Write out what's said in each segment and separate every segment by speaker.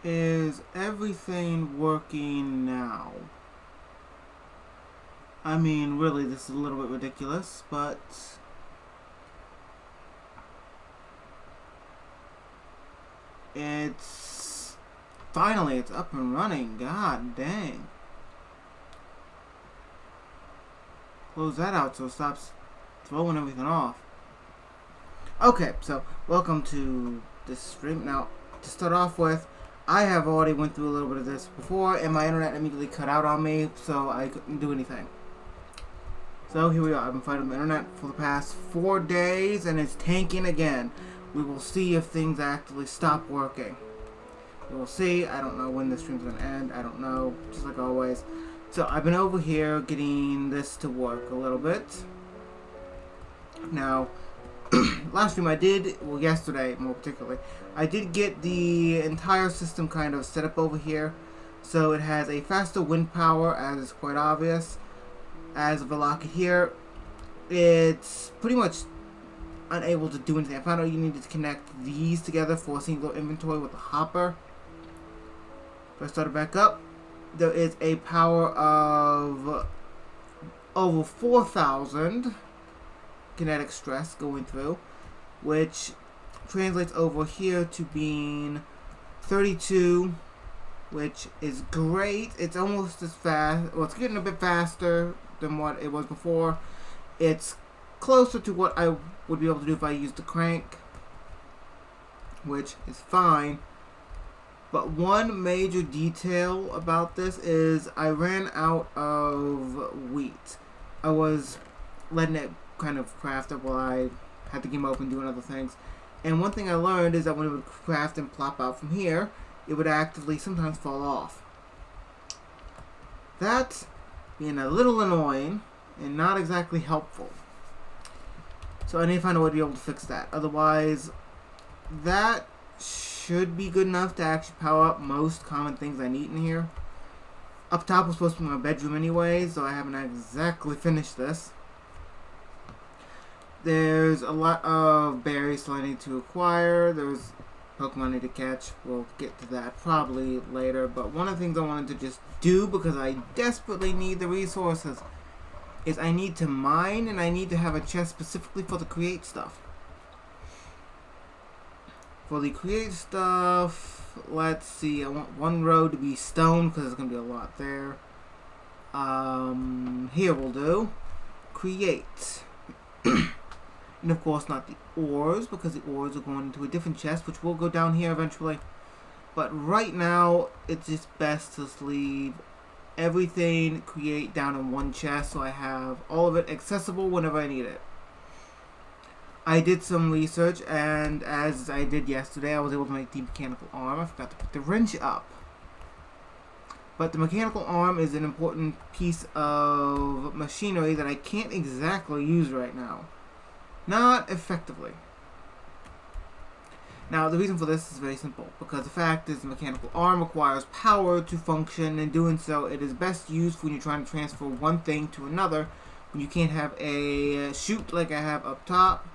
Speaker 1: Is everything working now? I mean, really, this is a little bit ridiculous, but it's finally it's up and running. God dang. Close that out so it stops throwing everything off. Okay, so welcome to this stream. Now, to start off with, I have already went through a little bit of this before, and my internet immediately cut out on me, so I couldn't do anything. So here we are. I've been fighting the internet for the past 4 days, and it's tanking again. We will see if things actually stop working. We will see. I don't know when this stream's going to end. I don't know, just like always. So I've been over here getting this to work a little bit. Now, last stream I did, well yesterday more particularly, I did get the entire system kind of set up over here. So it has a faster wind power, as is quite obvious. As of a locket here, it's pretty much unable to do anything. I found out you needed to connect these together for a single inventory with a hopper. If I start it back up, there is a power of over 4,000 kinetic stress going through, which translates over here to being 32, which is great. It's almost as fast, well, it's getting a bit faster than what it was before. It's closer to what I would be able to do if I used the crank, which is fine. But one major detail about this is I ran out of wheat. I was letting it kind of craft up while I had the game open doing other things. And one thing I learned is that when it would craft and plop out from here, it would actively sometimes fall off. That being a little annoying and not exactly helpful. So I need to find a way to be able to fix that. Otherwise, that should be good enough to actually power up most common things I need in here. Up top was supposed to be my bedroom anyway, so I haven't exactly finished this. There's a lot of berries still I need to acquire. There's Pokemon I need to catch. We'll get to that probably later. But one of the things I wanted to just do, because I desperately need the resources, is I need to mine, and I need to have a chest specifically for the create stuff. For the create stuff, let's see. I want one row to be stone because there's going to be a lot there. Here we'll do create. And of course not the ores, because the ores are going into a different chest, which will go down here eventually. But right now, it's just best to leave everything create down in one chest, so I have all of it accessible whenever I need it. I did some research, and as I did yesterday, I was able to make the mechanical arm. I forgot to put the wrench up. But the mechanical arm is an important piece of machinery that I can't exactly use right now. Not effectively. Now, the reason for this is very simple, because the fact is the mechanical arm requires power to function, and doing so, it is best used when you're trying to transfer one thing to another, when you can't have a chute like I have up top,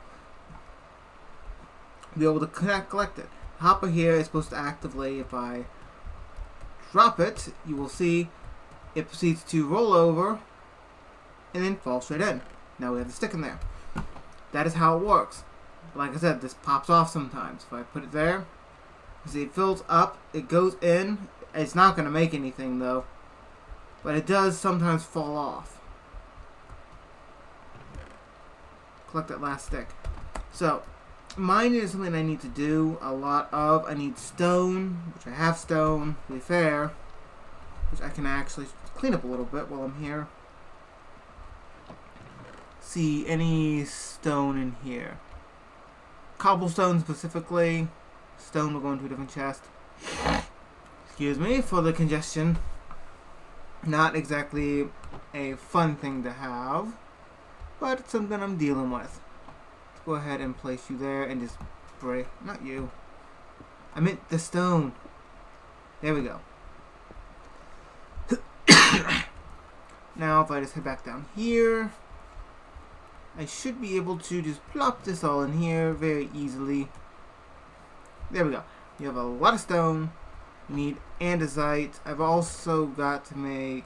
Speaker 1: be able to collect it. The hopper here is supposed to actively, if I drop it, you will see it proceeds to roll over and then fall straight in. Now we have the stick in there. That is how it works. Like I said, this pops off sometimes. If I put it there, see it fills up, it goes in. It's not going to make anything though, but it does sometimes fall off. Collect that last stick. So, mining is something I need to do a lot of. I need stone, which I have stone, to be fair, which I can actually clean up a little bit while I'm here. See any stone in here. Cobblestone specifically. Stone will go into a different chest. Excuse me for the congestion. Not exactly a fun thing to have, but it's something I'm dealing with. Let's go ahead and place you there and just break. Not you. I meant the stone. There we go. Now if I just head back down here, I should be able to just plop this all in here very easily. There we go. You have a lot of stone. Need andesite. I've also got to make...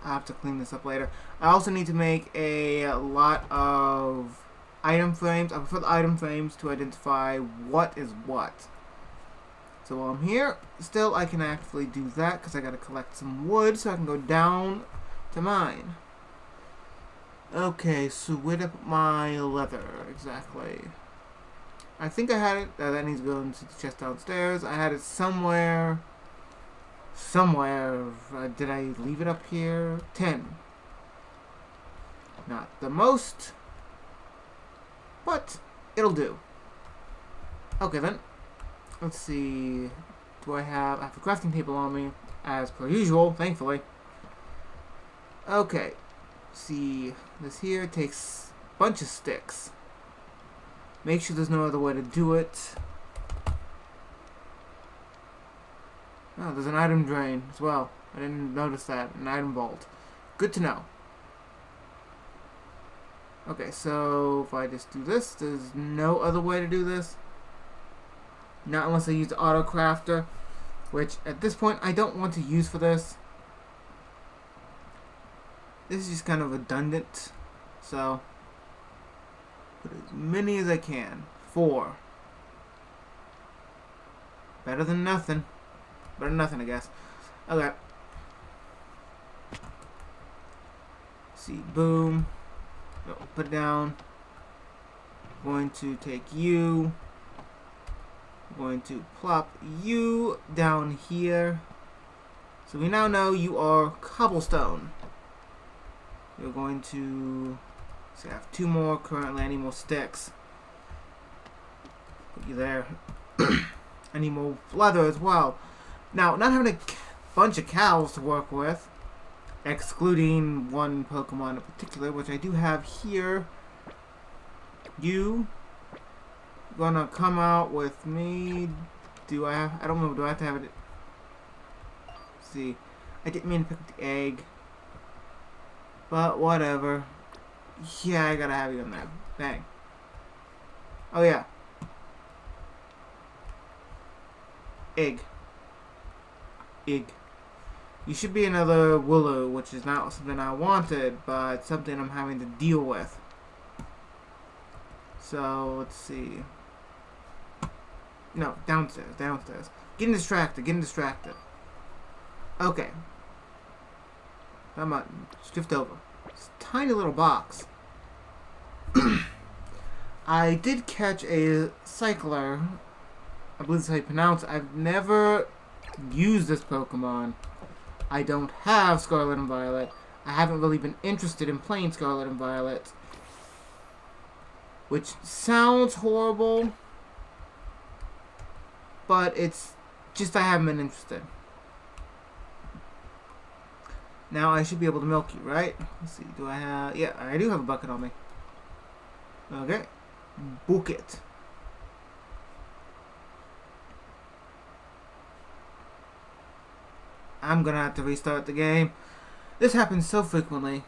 Speaker 1: I have to clean this up later. I also need to make a lot of item frames. I prefer the item frames to identify what is what. So while I'm here, still I can actually do that because I got to collect some wood so I can go down to mine. Okay, so where'd I put my leather exactly? I think I had it. That needs to go into the chest downstairs. I had it somewhere. Did I leave it up here? 10. Not the most, but it'll do. Okay then. Let's see. I have a crafting table on me, as per usual, thankfully. Okay. See, this here takes a bunch of sticks. Make sure there's no other way to do it. Oh, there's an item drain as well. I didn't notice that. An item vault. Good to know. Okay, so if I just do this, there's no other way to do this. Not unless I use the auto crafter, which at this point I don't want to use for this. This is just kind of redundant, so put as many as I can. 4. Better than nothing. Better than nothing, I guess. Okay. See, boom. No, put it down. I'm going to take you. I'm going to plop you down here. So we now know you are cobblestone. You're going to... So I have 2 more currently. I need more sticks. Put you there. I need more leather as well. Now, not having a bunch of cows to work with, excluding one Pokemon in particular, which I do have here. You gonna come out with me? Do I have... I don't know. Do I have to have it... Let's see. I didn't mean to pick up the egg. But whatever. Yeah, I gotta have you on there. Bang. Oh yeah. Egg. Egg. You should be another Willow, which is not something I wanted, but something I'm having to deal with. So, let's see. No, downstairs, downstairs. Getting distracted, getting distracted. Okay. Come on, shift over. It's a tiny little box. I did catch a cycler. I believe that's how you pronounce it. I've never used this Pokemon. I don't have Scarlet and Violet. I haven't really been interested in playing Scarlet and Violet. Which sounds horrible. But it's just I haven't been interested. Now I should be able to milk you, right? Let's see, do I have... Yeah, I do have a bucket on me. Okay. Bucket. I'm gonna have to restart the game. This happens so frequently.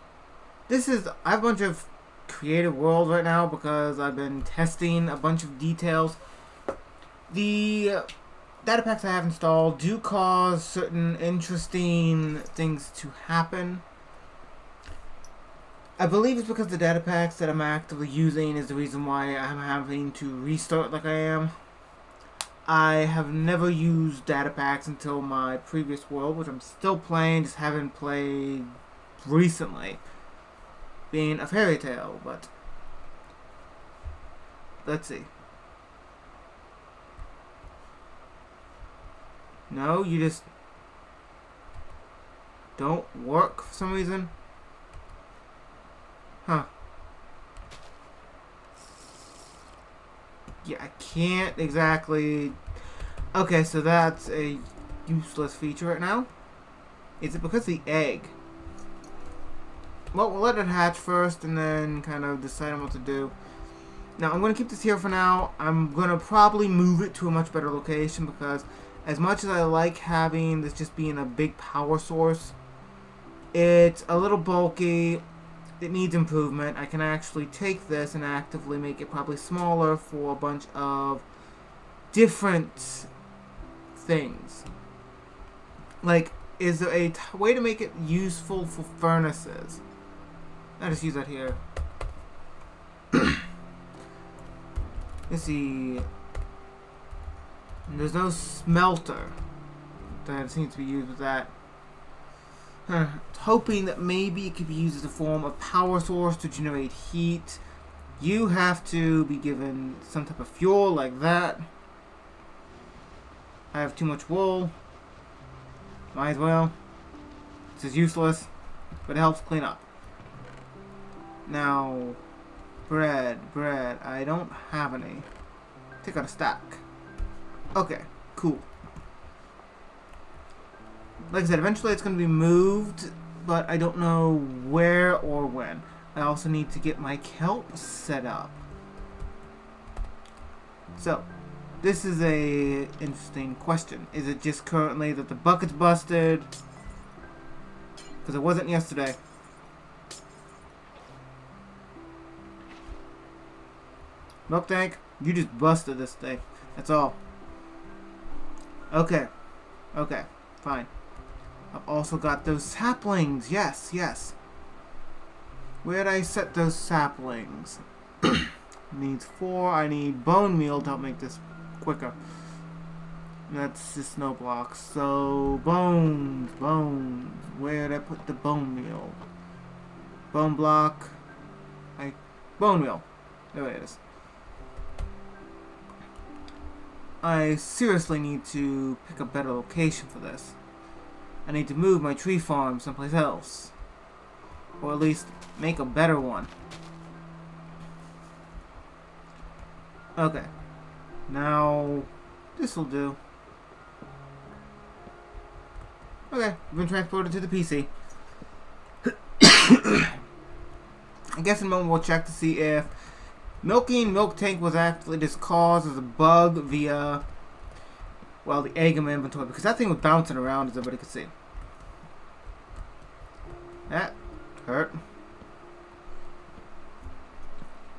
Speaker 1: This is... I have a bunch of creative world right now because I've been testing a bunch of details. The data packs I have installed do cause certain interesting things to happen. I believe it's because the data packs that I'm actively using is the reason why I'm having to restart like I am. I have never used data packs until my previous world, which I'm still playing, just haven't played recently. Being a fairy tale, but let's see. No, you just don't work for some reason. Huh. Yeah, I can't exactly... Okay, so that's a useless feature right now. Is it because of the egg? Well, we'll let it hatch first and then kind of decide on what to do. Now, I'm going to keep this here for now. I'm going to probably move it to a much better location because as much as I like having this just being a big power source, it's a little bulky. It needs improvement. I can actually take this and actively make it probably smaller for a bunch of different things. Like, is there a way to make it useful for furnaces? I just use that here. Let's see. There's no smelter that seems to be used with that. Hoping that maybe it could be used as a form of power source to generate heat. You have to be given some type of fuel like that. I have too much wool. Might as well. This is useless, but it helps clean up. Now, bread. I don't have any. Take out a stack. Okay, cool. Like I said, eventually it's going to be moved, but I don't know where or when. I also need to get my kelp set up. So, this is a interesting question. Is it just currently that the bucket's busted? Because it wasn't yesterday. Milk tank, you just busted this thing. That's all. Okay, fine. I've also got those saplings. Yes. Where'd I set those saplings? Needs 4. I need bone meal to help make this quicker. That's the snow blocks. So, bones. Where'd I put the bone meal? Bone block. Bone meal. There it is. I seriously need to pick a better location for this. I need to move my tree farm someplace else. Or at least make a better one. Okay. Now, this'll do. Okay, been transported to the PC. I guess in a moment we'll check to see if milking milk tank was actually just caused as a bug via, well, the egg in my inventory, because that thing was bouncing around as everybody could see. That hurt.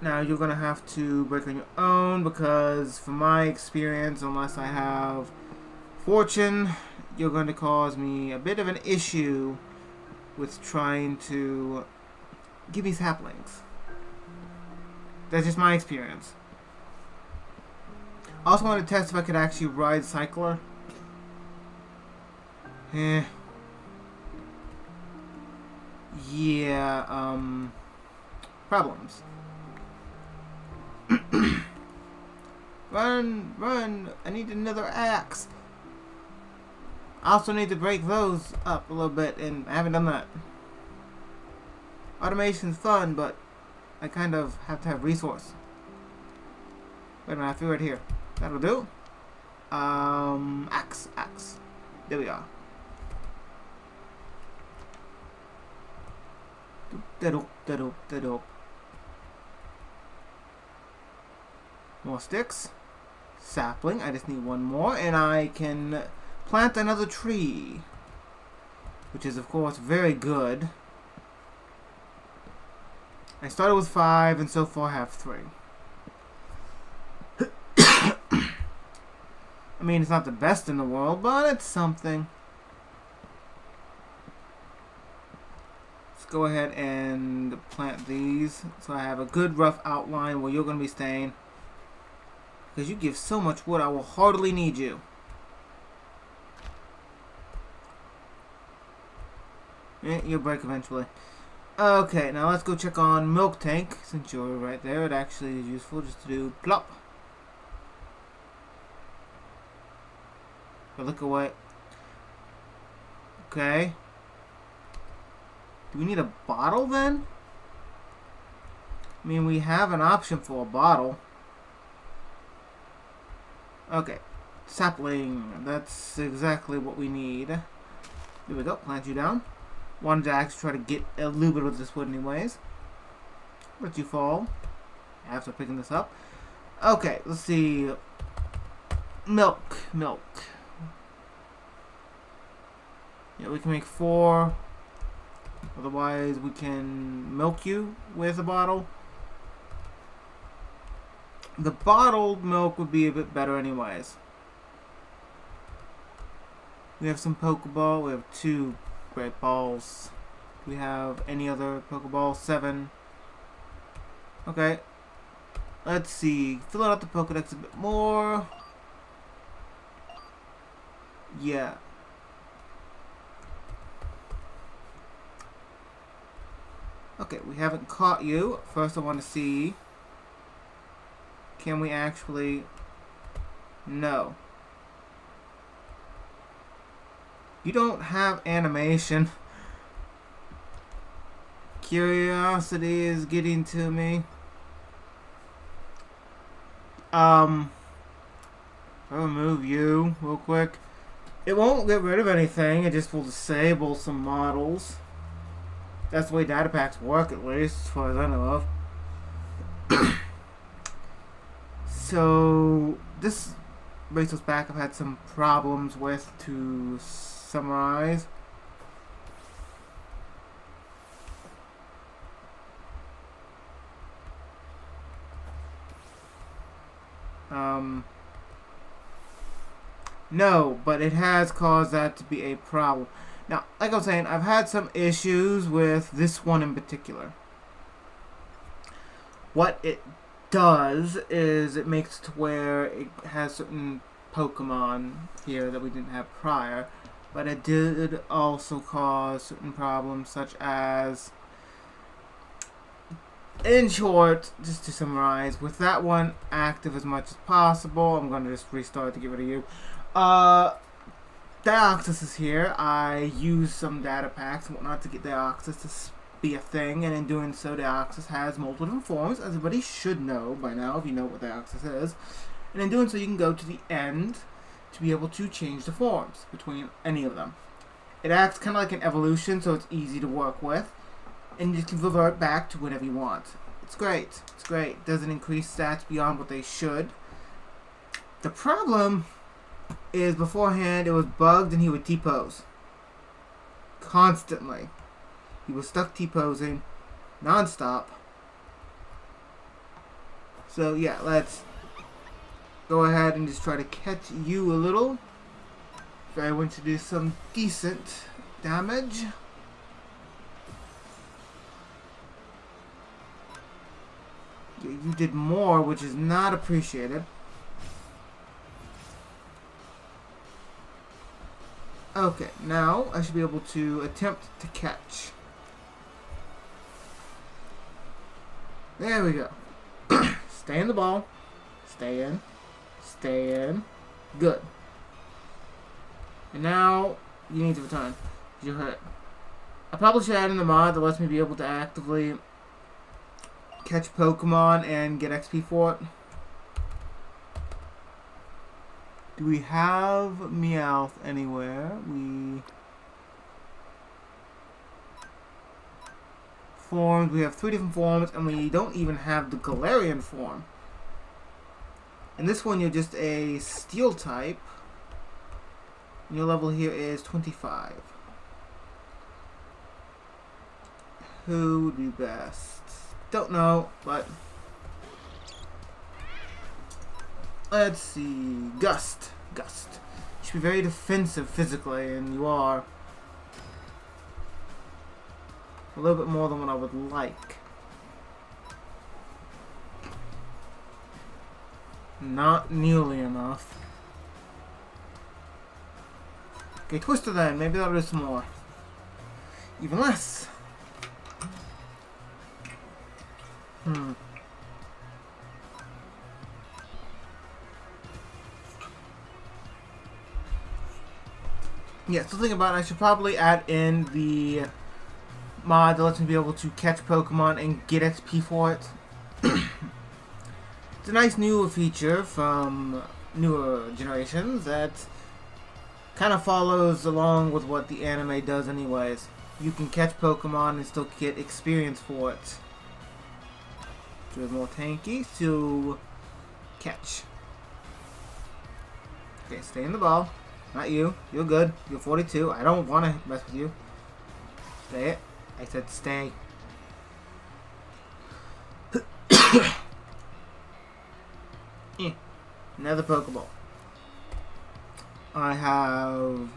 Speaker 1: Now you're gonna have to break on your own, because from my experience, unless I have fortune, you're going to cause me a bit of an issue with trying to give me saplings. That's just my experience. I also wanted to test if I could actually ride Cycler. Yeah, problems. Run! I need another axe. I also need to break those up a little bit, and I haven't done that. Automation's fun, but I kind of have to have resource. Wait a minute, I feel right here. That'll do. Axe. There we are. Da-doop. More sticks. Sapling. I just need one more, and I can plant another tree, which is of course very good. I started with 5 and so far have 3. I mean, it's not the best in the world, but it's something. Let's go ahead and plant these so I have a good rough outline where you're going to be staying, because you give so much wood I will hardly need you. You'll break eventually. Okay, now let's go check on milk tank. Since you're right there, it actually is useful just to do plop. Look away. Okay. Do we need a bottle then? I mean, we have an option for a bottle. Okay. Sapling. That's exactly what we need. There we go. Plant you down. Wanted to actually try to get a little bit of this wood anyways. Let you fall after picking this up. Okay, let's see. Milk. Yeah, we can make 4. Otherwise, we can milk you with a bottle. The bottled milk would be a bit better anyways. We have some Pokeball. We have 2 great balls. Do we have any other Pokeball? 7. Okay. Let's see. Fill out the Pokedex a bit more. Yeah. Okay, we haven't caught you. First I want to see, can we actually... No. You don't have animation. Curiosity is getting to me. I'll remove you real quick. It won't get rid of anything, it just will disable some models. That's the way data packs work, at least, as far as I know of. So, this Braceless back I've had some problems with, to summarize. No, but it has caused that to be a problem. Now, like I was saying, I've had some issues with this one in particular. What it does is it makes it to where it has certain Pokemon here that we didn't have prior, but it did also cause certain problems such as, in short, just to summarize, with that one active as much as possible, I'm going to just restart to get rid of you. Deoxys is here. I used some data packs and whatnot to get Deoxys to be a thing, and in doing so, Deoxys has multiple different forms, as everybody should know by now if you know what Deoxys is. And in doing so, you can go to the end to be able to change the forms between any of them. It acts kind of like an evolution, so it's easy to work with, and you can revert back to whatever you want. It's great. It's great. It doesn't increase stats beyond what they should. The problem is beforehand it was bugged and he would T-pose. Constantly. He was stuck T-posing non-stop. So yeah, let's go ahead and just try to catch you a little. If I want to do some decent damage. Yeah, you did more, which is not appreciated. Okay, now I should be able to attempt to catch. There we go. Stay in the ball. Stay in. Stay in. Good. And now you need to return. You're hurt. I probably should add in the mod that lets me be able to actively catch Pokemon and get XP for it. Do we have Meowth anywhere? Forms. We have 3 different forms, and we don't even have the Galarian form. In this one, you're just a Steel type. And your level here is 25. Who would be best? Don't know, but let's see. Gust. Gust. You should be very defensive physically, and you are. A little bit more than what I would like. Not nearly enough. Okay, Twister then. Maybe that'll do some more. Even less. Yeah, so think about it, I should probably add in the mod that lets me be able to catch Pokemon and get XP for it. It's a nice newer feature from newer generations that kind of follows along with what the anime does anyways. You can catch Pokemon and still get experience for it. So there's more tanky to catch. Okay, stay in the ball. Not you. You're good. You're 42. I don't want to mess with you. Stay it. I said stay. Another Pokeball. I have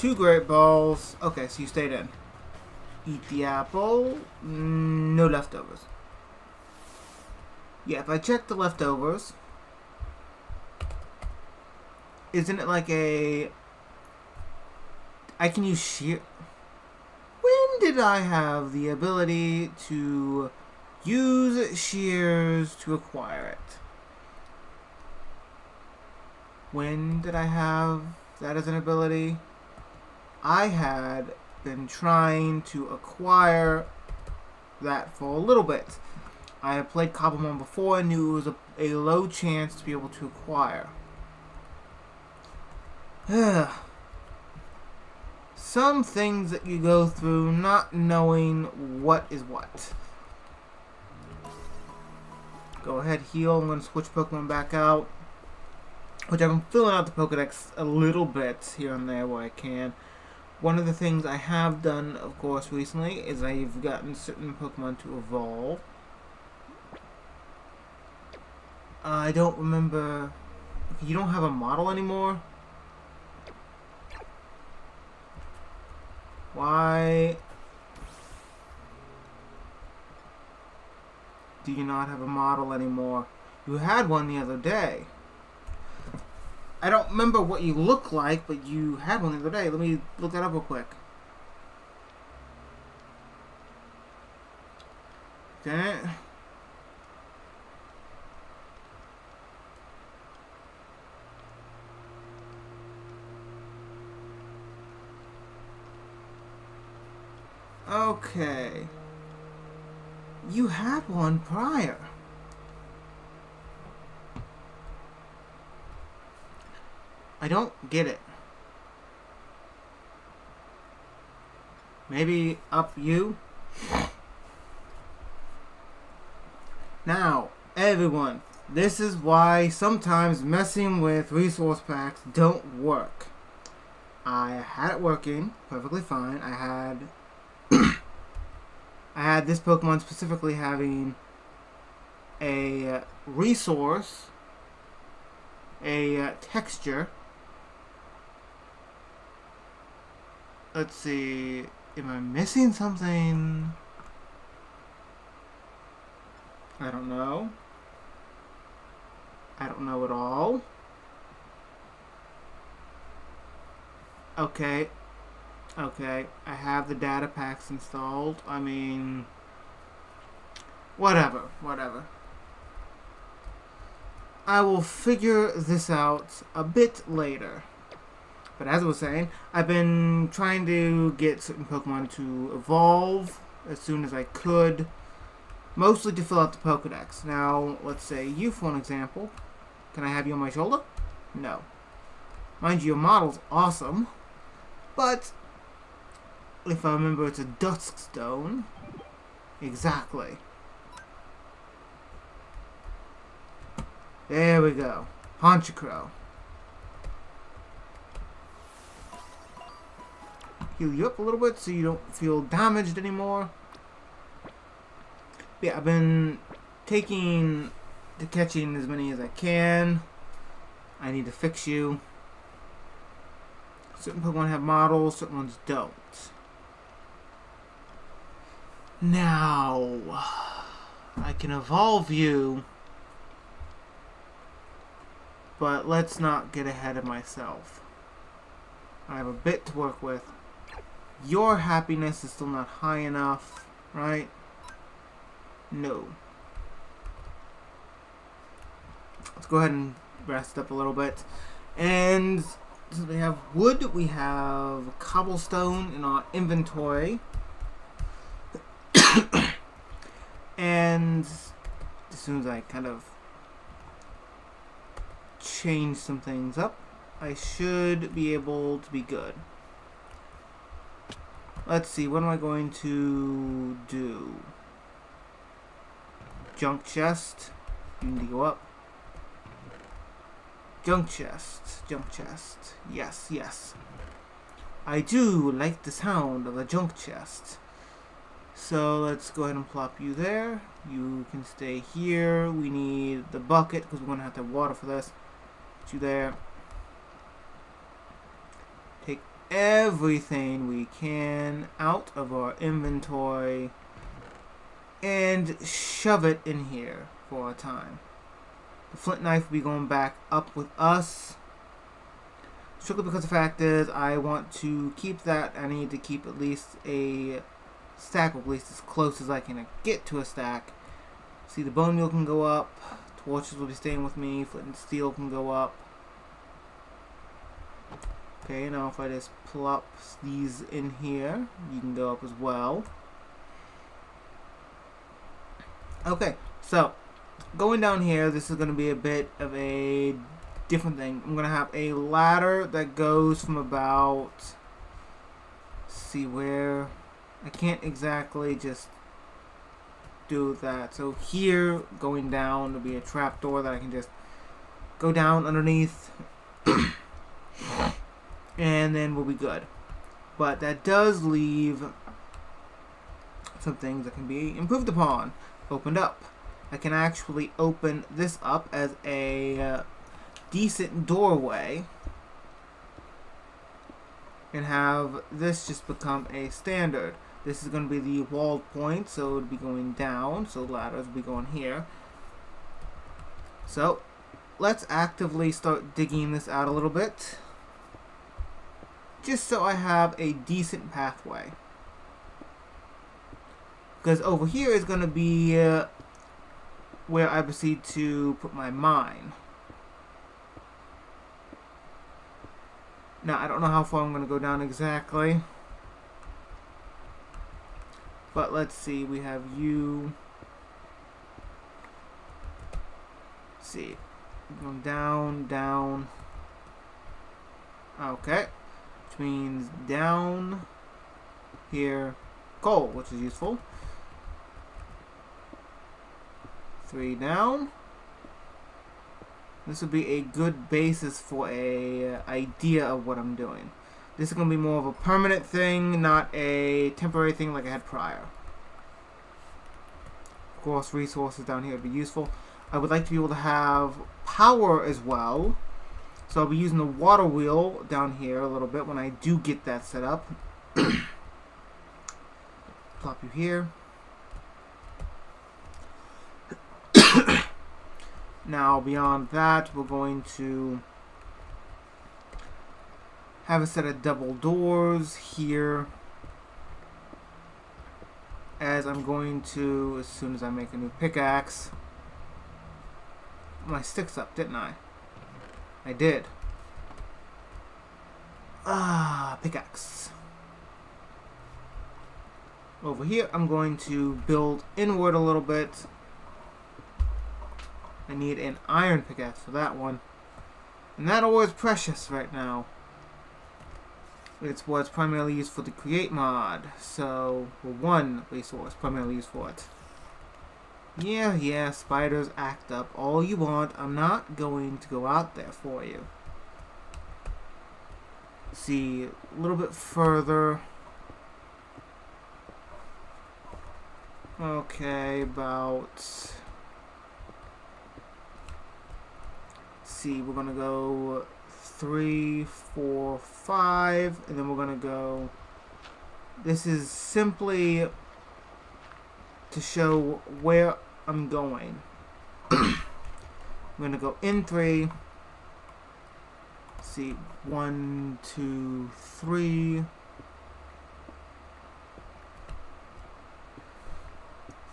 Speaker 1: 2 great balls. Okay, so you stayed in. Eat the apple. No leftovers. Yeah, if I check the leftovers, isn't it like a... I can use shear... When did I have the ability to use shears to acquire it? When did I have that as an ability? I had been trying to acquire that for a little bit. I have played Cobble before and knew it was a low chance to be able to acquire. Some things that you go through not knowing what is what. Go ahead, heal. I'm going to switch Pokemon back out. Which I've been filling out the Pokedex a little bit here and there where I can. One of the things I have done, of course, recently is I've gotten certain Pokemon to evolve. I don't remember... You don't have a model anymore? Why do you not have a model anymore? You had one the other day. I don't remember what you look like, but you had one the other day. Let me look that up real quick. Okay. Okay. You had one prior. I don't get it. Maybe up you? Now, everyone, this is why sometimes messing with resource packs don't work. I had it working perfectly fine. I had this Pokemon specifically having a resource, a texture. Let's see, am I missing something? I don't know. I don't know at all. Okay. Okay, I have the data packs installed. I mean, whatever. I will figure this out a bit later. But as I was saying, I've been trying to get certain Pokemon to evolve as soon as I could, mostly to fill out the Pokedex. Now, let's say you for an example. Can I have you on my shoulder? No. Mind you, your model's awesome, but if I remember, it's a Dusk Stone. Exactly. There we go. Honchcrow. Heal you up a little bit so you don't feel damaged anymore. Yeah, I've been taking to catching as many as I can. I need to fix you. Certain Pokemon have models, certain ones don't. Now, I can evolve you, but let's not get ahead of myself. I have a bit to work with. Your happiness is still not high enough, right? No. Let's go ahead and rest up a little bit. And since we have wood, we have cobblestone in our inventory. And as soon as I kind of change some things up, I should be able to be good. Let's see, what am I going to do? Junk chest. You need to go up. Junk chest. Junk chest. Yes, yes. I do like the sound of a junk chest. So let's go ahead and plop you there. You can stay here. We need the bucket because we're going to have to have water for this. Put you there. Take everything we can out of our inventory and shove it in here for a time. The flint knife will be going back up with us. Strictly because the fact is I want to keep that. I need to keep at least a stack, at least as close as I can get to a stack. See, the bone meal can go up. Torches will be staying with me. Flint and steel can go up. Okay, now if I just plop these in here, you can go up as well. Okay, so going down here, this is going to be a bit of a different thing. I'm going to have a ladder that goes from about, let's see where, I can't exactly just do that. So here, going down, there'll be a trapdoor that I can just go down underneath. And then we'll be good. But that does leave some things that can be improved upon, opened up. I can actually open this up as a decent doorway and have this just become a standard. This is going to be the walled point, so it would be going down, so ladders will be going here. So let's actively start digging this out a little bit, just so I have a decent pathway. Because over here is going to be where I proceed to put my mine. Now, I don't know how far I'm going to go down exactly. But let's see, we have you. Let's see, going down, down. Okay. Which means down here, coal, which is useful. 3 down. This would be a good basis for a idea of what I'm doing. This is going to be more of a permanent thing, not a temporary thing like I had prior. Of course, resources down here would be useful. I would like to be able to have power as well. So I'll be using the water wheel down here a little bit when I do get that set up. Plop you here. Now beyond that, we're going to have a set of double doors here, as I'm going to, as soon as I make a new pickaxe. My sticks up, didn't I? I did. Pickaxe. Over here, I'm going to build inward a little bit. I need an iron pickaxe for that one. And that ore is precious right now. It's what's primarily used for the create mod. So, well, one resource primarily used for it. Yeah, spiders act up all you want. I'm not going to go out there for you. See, a little bit further. Okay, about... see, we're gonna go 3, 4, 5, and then we're gonna go. This is simply to show where I'm going. I'm gonna go in 3. See, 1, 2, 3.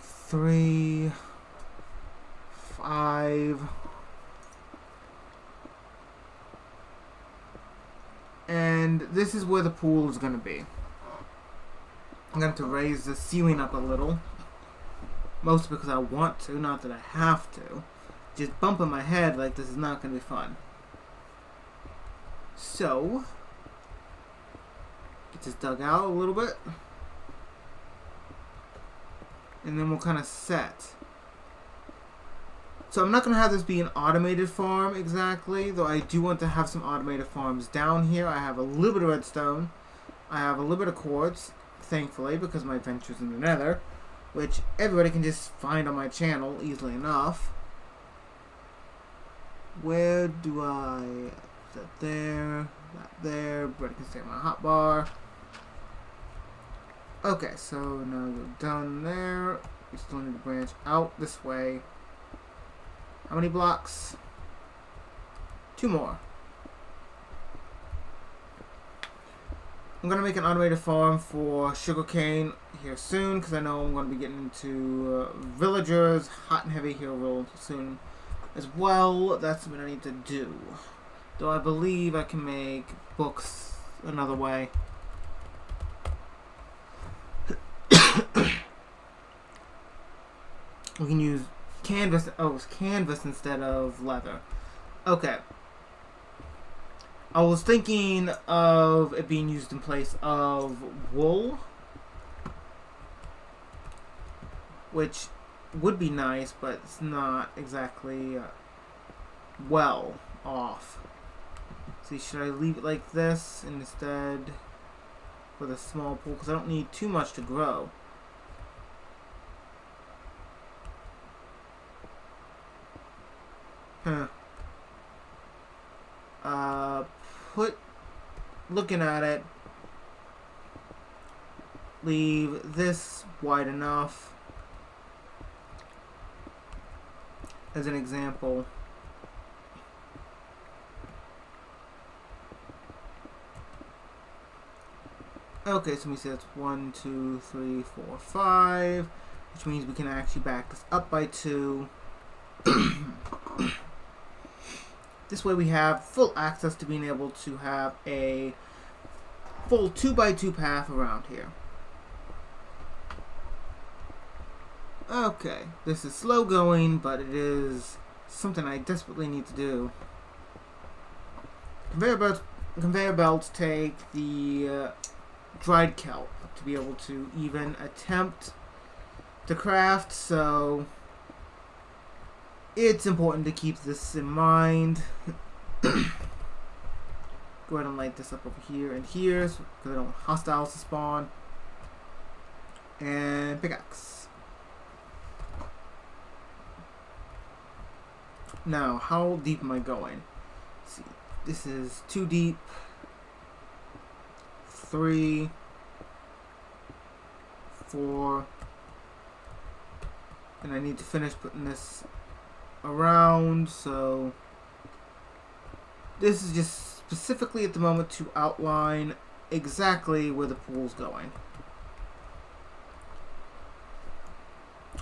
Speaker 1: 3, 5. And this is where the pool is going to be. I'm going to raise the ceiling up a little. Mostly because I want to, not that I have to. Just bumping my head like this is not going to be fun. So, get this dug out a little bit. And then we'll kind of set. So I'm not going to have this be an automated farm exactly, though I do want to have some automated farms down here. I have a little bit of redstone. I have a little bit of quartz, thankfully, because my adventure's in the nether, which everybody can just find on my channel easily enough. Where do I... is that there? That there. Bread can stay on my hotbar. Okay, so now we're done there. We still need to branch out this way. How many blocks? 2 more. I'm going to make an automated farm for sugarcane here soon, because I know I'm going to be getting into villagers, hot and heavy here real soon as well. That's what I need to do. Though I believe I can make books another way. We can use canvas. Oh, it's canvas instead of leather. Okay. I was thinking of it being used in place of wool, which would be nice, but it's not exactly well off. See, should I leave it like this instead with a small pool? Because I don't need too much to grow. Huh. Looking at it, leave this wide enough as an example. Okay, so we say that's 1, 2, 3, 4, 5, which means we can actually back this up by 2. This way we have full access to being able to have a full 2x2 path around here. Okay, this is slow going, but it is something I desperately need to do. Conveyor belts take the dried kelp to be able to even attempt to craft, so it's important to keep this in mind. Go ahead and light this up over here and here, so I don't want hostiles to spawn. And pickaxe. Now, how deep am I going? Let's see, this is 2 deep, 3, 4, and I need to finish putting this around, so this is just specifically at the moment to outline exactly where the pool's going,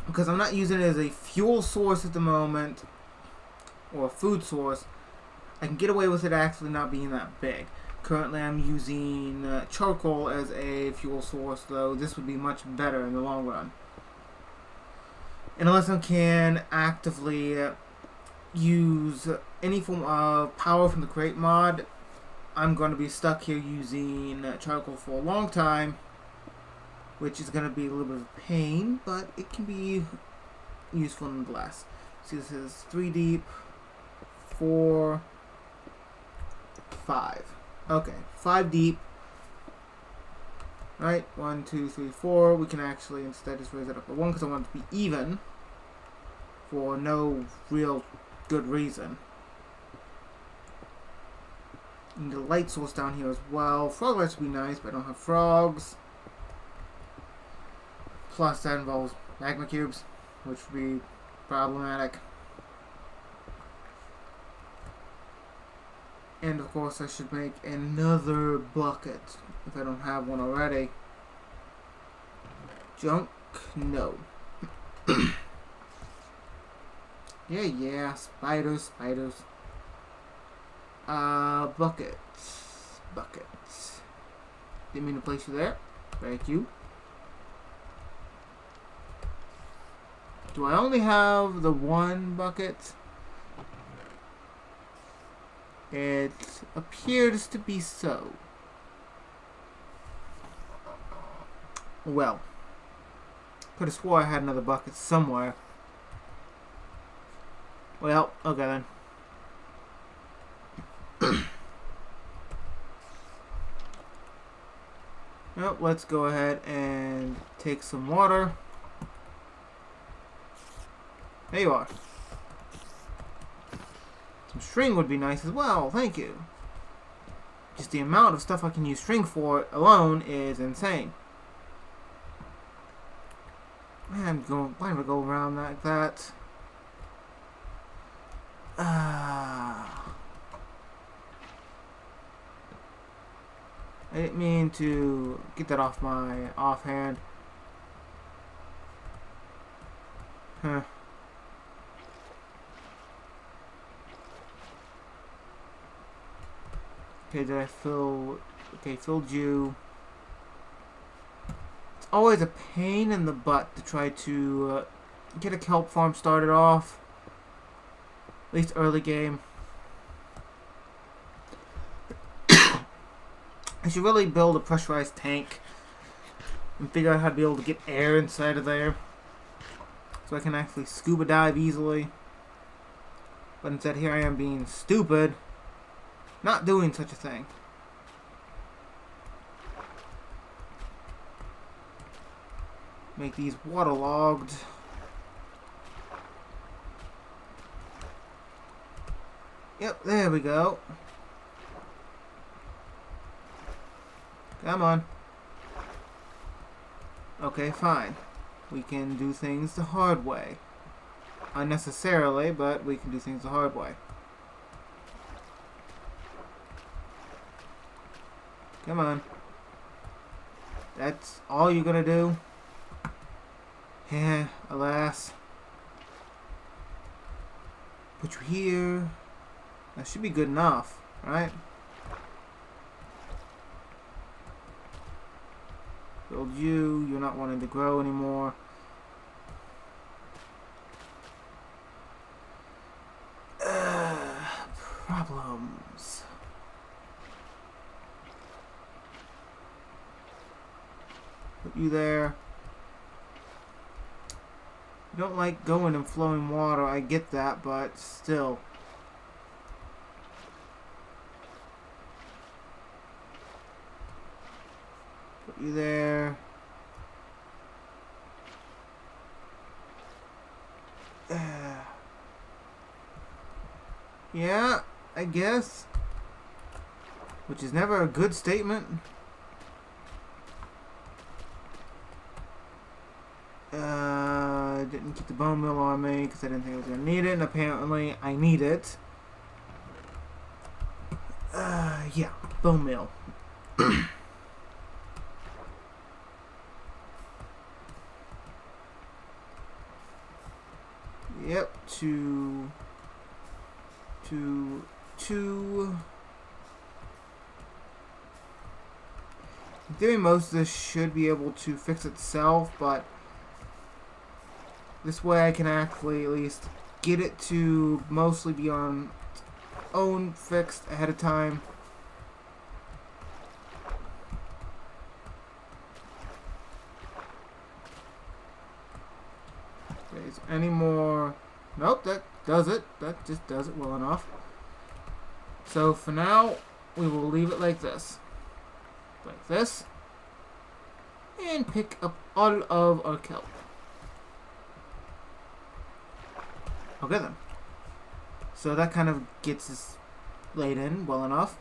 Speaker 1: because I'm not using it as a fuel source at the moment or a food source. I can get away with it actually not being that big. Currently I'm using charcoal as a fuel source, though this would be much better in the long run. And unless I can actively use any form of power from the crate mod, I'm going to be stuck here using charcoal for a long time, which is going to be a little bit of a pain, but it can be useful nonetheless. See, this is 3 deep, 4, 5. Okay, 5 deep. Right, 1, 2, 3, 4. We can actually instead just raise it up to 1 because I want it to be even for no real good reason. Need a light source down here as well. Frog lights would be nice, but I don't have frogs. Plus that involves magma cubes, which would be problematic. And of course I should make another bucket if I don't have one already. Junk? No. Yeah, spiders. Buckets. Didn't mean to place you there. Thank you. Do I only have the 1 bucket? It appears to be so. Well, could have swore I had another bucket somewhere. Well, okay then. Well, let's go ahead and take some water. There you are. Some string would be nice as well, thank you. Just the amount of stuff I can use string for alone is insane. Man, why do I go around like that? I didn't mean to get that off my offhand. Huh. Okay, did I fill... Okay, filled you. It's always a pain in the butt to try to get a kelp farm started off. At least early game. I should really build a pressurized tank and figure out how to be able to get air inside of there so I can actually scuba dive easily. But instead here I am being stupid, not doing such a thing. Make these waterlogged. Yep, there we go. Come on. Okay, fine. We can do things the hard way. Unnecessarily, but we can do things the hard way. Come on. That's all you're gonna do? Yeah, alas. Put you here. That should be good enough, right? Build you. You're not wanting to grow anymore. Problems. Put you there. You don't like going in flowing water, I get that, but still. Put you there. Yeah, I guess. Which is never a good statement. Didn't keep the bone meal on me because I didn't think I was going to need it, and apparently I need it. Yeah, bone meal. Yep, two. In theory, most of this should be able to fix itself, but this way I can actually at least get it to mostly be on its own fixed ahead of time. Okay, is there any more? Nope, that does it. That just does it well enough. So for now, we will leave it like this. Like this. And pick up all of our kelp. Okay then. So that kind of gets us laid in well enough.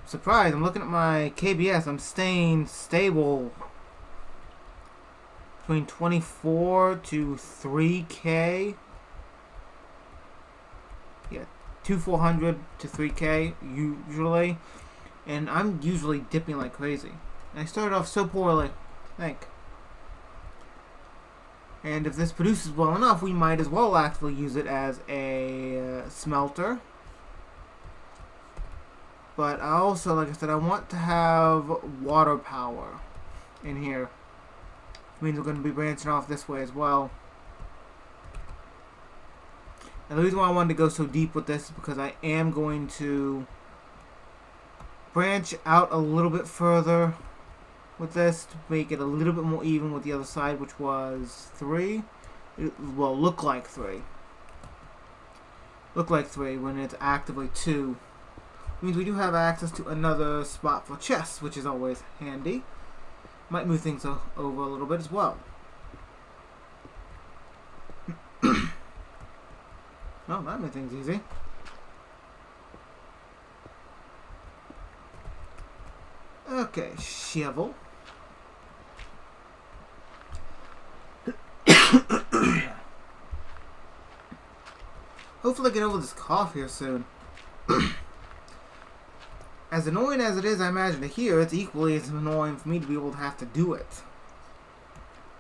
Speaker 1: Surprise, I'm looking at my KBS. I'm staying stable between 24 to 3K. Yeah, 2400 to 3K usually. And I'm usually dipping like crazy. And I started off so poorly. I think. And if this produces well enough, we might as well actually use it as a smelter. But I also, like I said, I want to have water power in here. Which means we're going to be branching off this way as well. And the reason why I wanted to go so deep with this is because I am going to branch out a little bit further with this to make it a little bit more even with the other side, which was 3. Well, look like 3. Look like 3 when it's actively 2. Means we do have access to another spot for chests, which is always handy. Might move things over a little bit as well. Oh, that made things easy. Okay, shovel. Hopefully I get over this cough here soon. As annoying as it is, I imagine to hear, it's equally as annoying for me to be able to have to do it.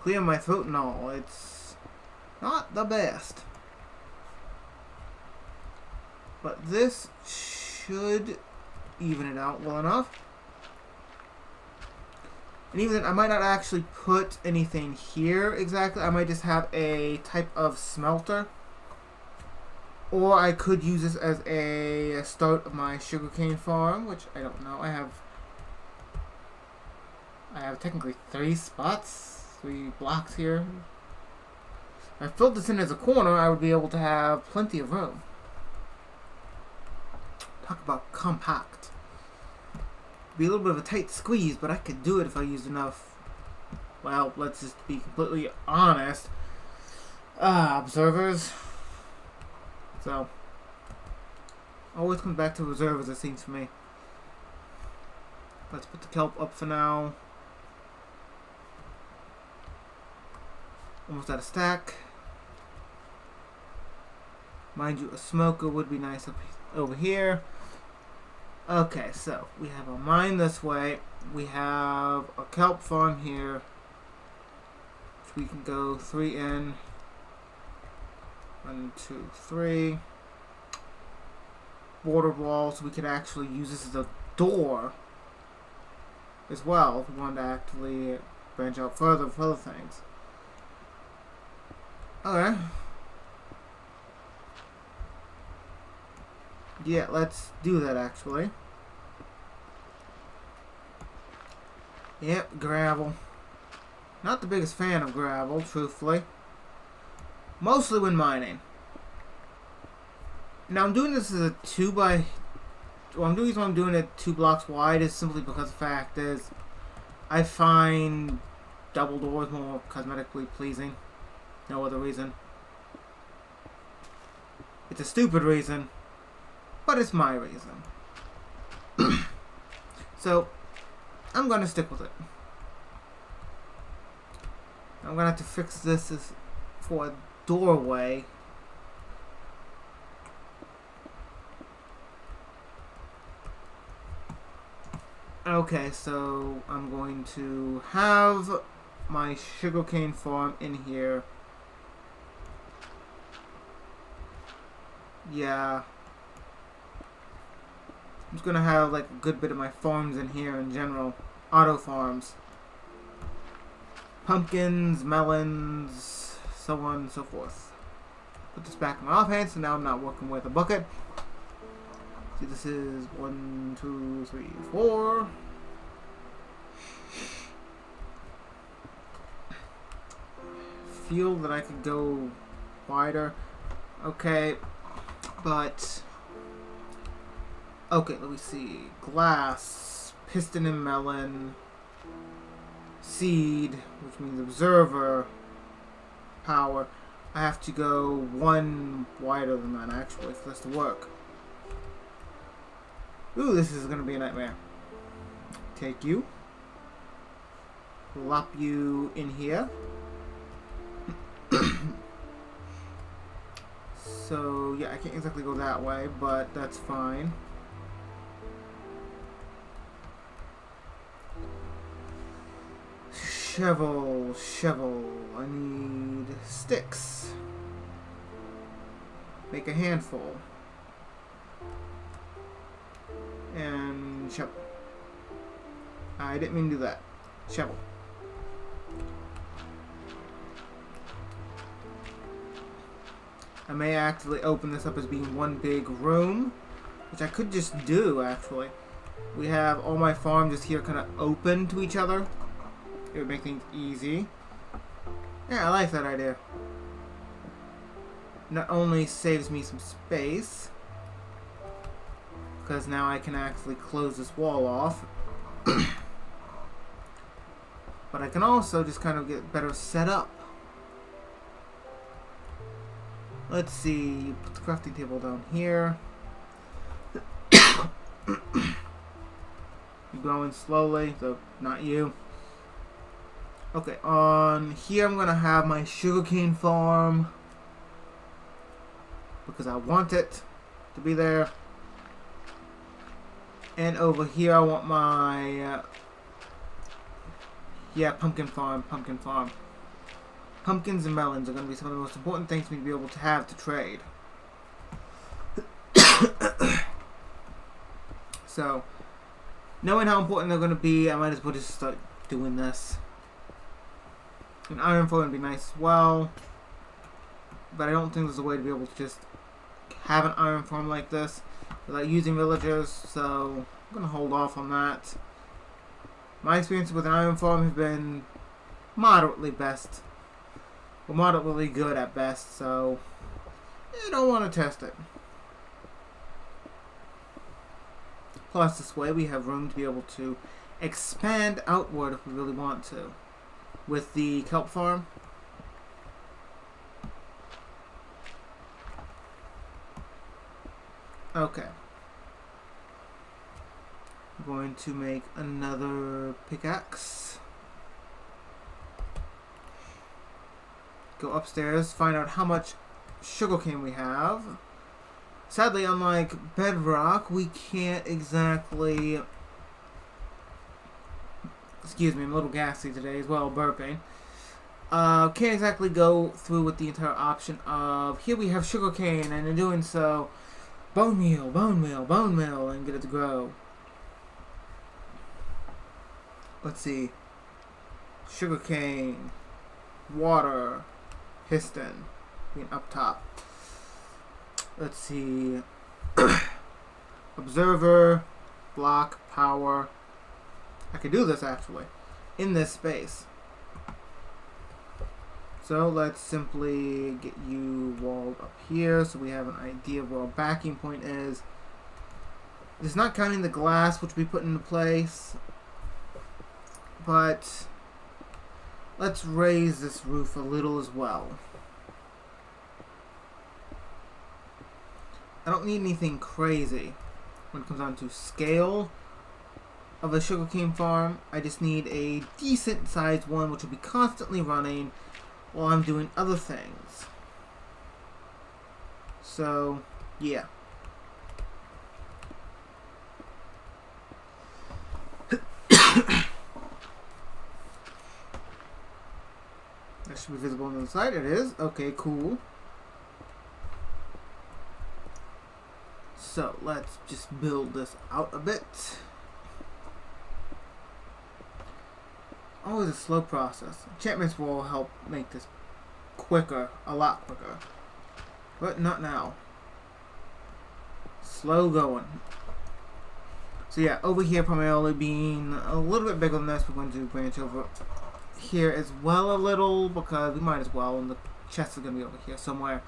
Speaker 1: Clear my throat and all. It's not the best. But this should even it out well enough. And even then, I might not actually put anything here exactly. I might just have a type of smelter. Or I could use this as a start of my sugarcane farm, which I don't know. I have technically 3 spots, 3 blocks here. If I filled this in as a corner, I would be able to have plenty of room. Talk about compact. Be a little bit of a tight squeeze, but I could do it if I used enough. Well, let's just be completely honest. Observers. So, always come back to reservers, it seems to me. Let's put the kelp up for now. Almost out of stack. Mind you, a smoker would be nice up over here. Okay, so we have a mine this way. We have a kelp farm here, which we can go 3 in. 1, 2, 3. Border wall, so we could actually use this as a door as well if we wanted to actually branch out further for other things. Okay. Yeah, let's do that actually. Yep, gravel. Not the biggest fan of gravel, truthfully. Mostly when mining. Now I'm doing this as a 2 by... Well, I'm doing this when I'm doing it 2 blocks wide is simply because the fact is I find double doors more cosmetically pleasing. No other reason. It's a stupid reason, but it's my reason. So, I'm gonna stick with it. I'm gonna have to fix this as for a doorway. Okay, so I'm going to have my sugarcane farm in here. Yeah. I'm just gonna have like a good bit of my farms in here in general. Auto farms. Pumpkins, melons, so on and so forth. Put this back in my offhand, so now I'm not working with a bucket. See, this is 1, 2, 3, 4. Feel that I could go wider. Okay, but okay, let me see. Glass, piston and melon, seed, which means observer, power. I have to go 1 wider than that actually for this to work. Ooh, this is gonna be a nightmare. Take you. Lop you in here. So, yeah, I can't exactly go that way, but that's fine. Shovel, shovel. I need sticks. Make a handful. And shovel. I didn't mean to do that. Shovel. I may actually open this up as being 1 big room, which I could just do, actually. We have all my farms just here kind of open to each other. It would make things easy. Yeah, I like that idea. Not only saves me some space, because now I can actually close this wall off, but I can also just kind of get better set up. Let's see. Put the crafting table down here. You're going slowly, so not you. Okay, on here I'm gonna have my sugarcane farm because I want it to be there. And over here I want my pumpkin farm. Pumpkins and melons are gonna be some of the most important things for me to be able to have to trade. So, knowing how important they're gonna be, I might as well just start doing this. An iron farm would be nice as well, but I don't think there's a way to be able to just have an iron farm like this without using villagers, so I'm going to hold off on that. My experience with an iron farm has been moderately best, or moderately good at best, so I don't want to test it. Plus, this way we have room to be able to expand outward if we really want to. With the kelp farm. Okay. I'm going to make another pickaxe. Go upstairs, find out how much sugarcane we have. Sadly, unlike bedrock, we can't exactly... Excuse me, I'm a little gassy today as well, burping. Can't exactly go through with the entire option of, here we have sugarcane, and in doing so, bone meal, and get it to grow. Let's see. Sugarcane, water, piston, being up top. Let's see. Observer, block, power. I could do this actually in this space. So let's simply get you walled up here so we have an idea of where our backing point is. It's not counting the glass which we put into place, but let's raise this roof a little as well. I don't need anything crazy when it comes down to scale of a sugarcane farm. I just need a decent sized one which will be constantly running while I'm doing other things. So, yeah. That should be visible on the side. It is. Okay, cool. So, let's just build this out a bit. Always a slow process. Enchantments will help make this quicker, a lot quicker. But not now. Slow going. So yeah, over here primarily being a little bit bigger than this, we're going to branch over here as well a little, because we might as well, and the chest is going to be over here somewhere.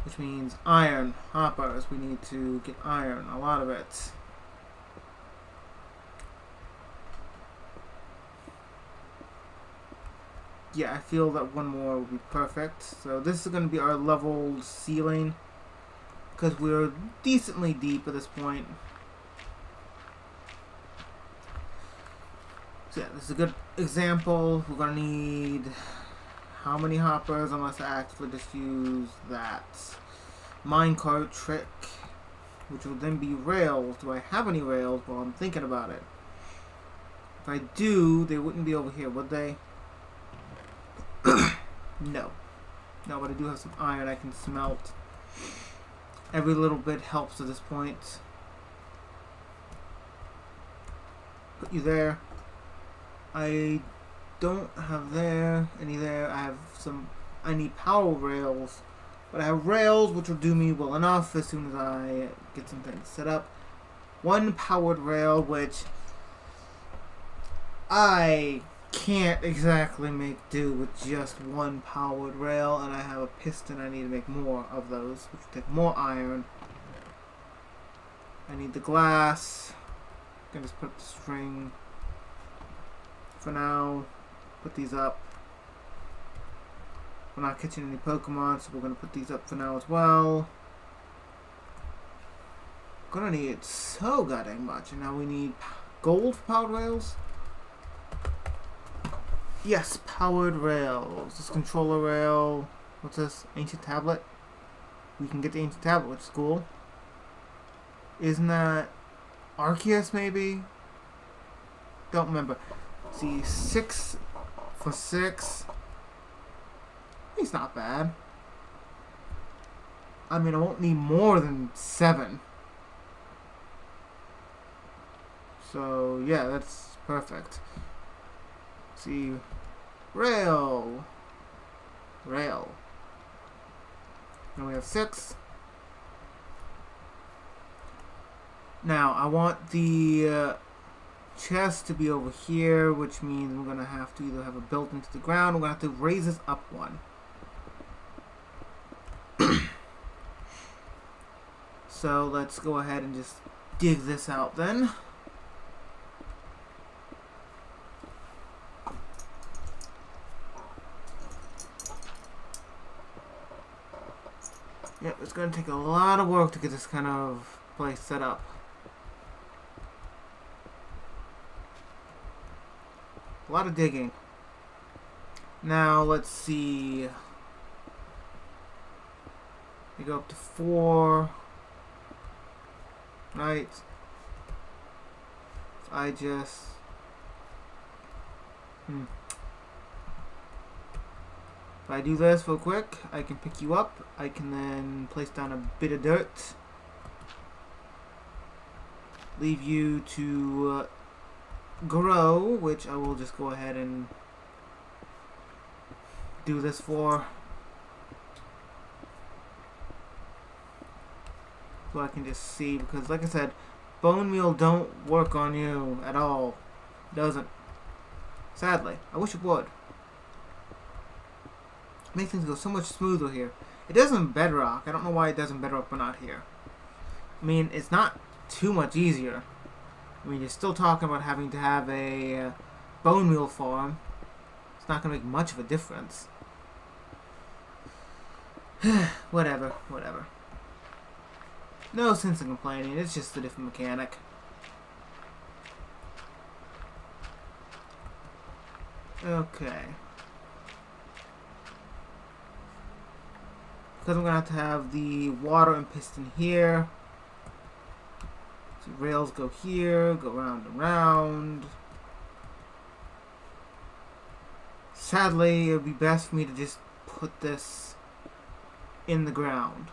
Speaker 1: Which means iron, hoppers, we need to get iron, a lot of it. Yeah, I feel that one more will be perfect. So this is going to be our leveled ceiling, because we're decently deep at this point. So yeah, this is a good example. We're going to need how many hoppers, unless I actually just use that minecart trick, which will then be rails. Do I have any rails? Well, I'm thinking about it. If I do, they wouldn't be over here, would they? No. No, but I do have some iron I can smelt. Every little bit helps at this point. Put you there. I don't have any there. I need power rails. But I have rails which will do me well enough as soon as I get some things set up. One powered rail which I can't exactly make do with just one powered rail, and I have a piston. I need to make more of those, which will take more iron. I need the glass. I can just put the string for now. Put these up. We're not catching any Pokemon, so we're going to put these up for now as well. Gonna need so goddamn much. And now we need gold for powered rails. Yes, powered rails. This controller rail. What's this? Ancient tablet. We can get the ancient tablet, which is cool. Isn't that Arceus maybe? Don't remember. See, 6 for 6. He's not bad. I mean, I won't need more than 7. So, yeah, that's perfect. See, rail. Rail. Now we have 6. Now, I want the chest to be over here, which means we're going to have to either have it built into the ground, or we're going to have to raise this up one. So, let's go ahead and just dig this out then. Yep, it's going to take a lot of work to get this kind of place set up. A lot of digging. Now, let's see. We go up to 4. Right. If I just... If I do this real quick, I can pick you up. I can then place down a bit of dirt. Leave you to grow, which I will just go ahead and do this for. So I can just see, because like I said, bone meal don't work on you at all. It doesn't. Sadly. I wish it would. Make things go so much smoother here. It does in Bedrock. I don't know why it does in Bedrock but not here. I mean, it's not too much easier. I mean, you're still talking about having to have a bone meal farm. It's not going to make much of a difference. Whatever, whatever. No sense in complaining. It's just a different mechanic. Okay. Because I'm going to have the water and piston here. So rails go here, go round and round. Sadly, it would be best for me to just put this in the ground.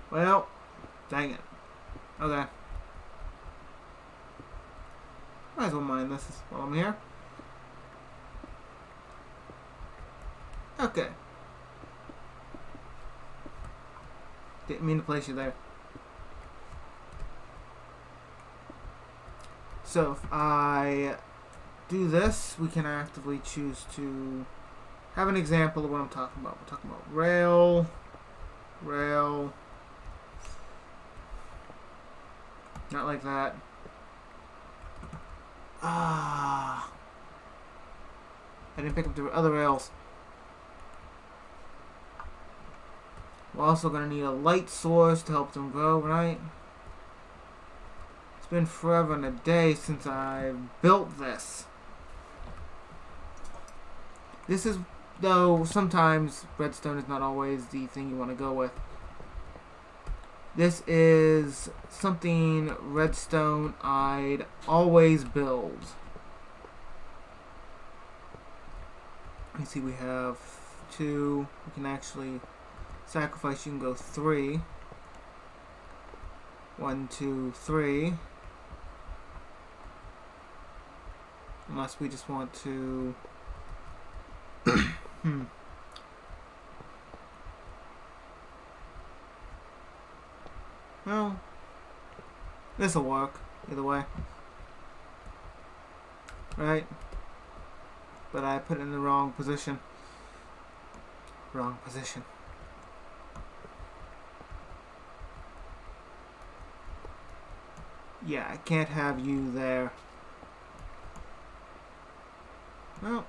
Speaker 1: Well, dang it. Okay. Might as well mine this while I'm here. Okay. Didn't mean to place you there. So if I do this, we can actively choose to have an example of what I'm talking about. We're talking about rail, rail, not like that. I didn't pick up the other rails. We're also going to need a light source to help them grow, right? It's been forever and a day since I built this. This is, though, sometimes redstone is not always the thing you want to go with. This is something redstone I'd always build. You see, we have 2. We can actually sacrifice. You can go 3. 1, 2, 3. Unless we just want to. Well, this'll work either way, right? But I put it in the wrong position. Wrong position. Yeah, I can't have you there. Well,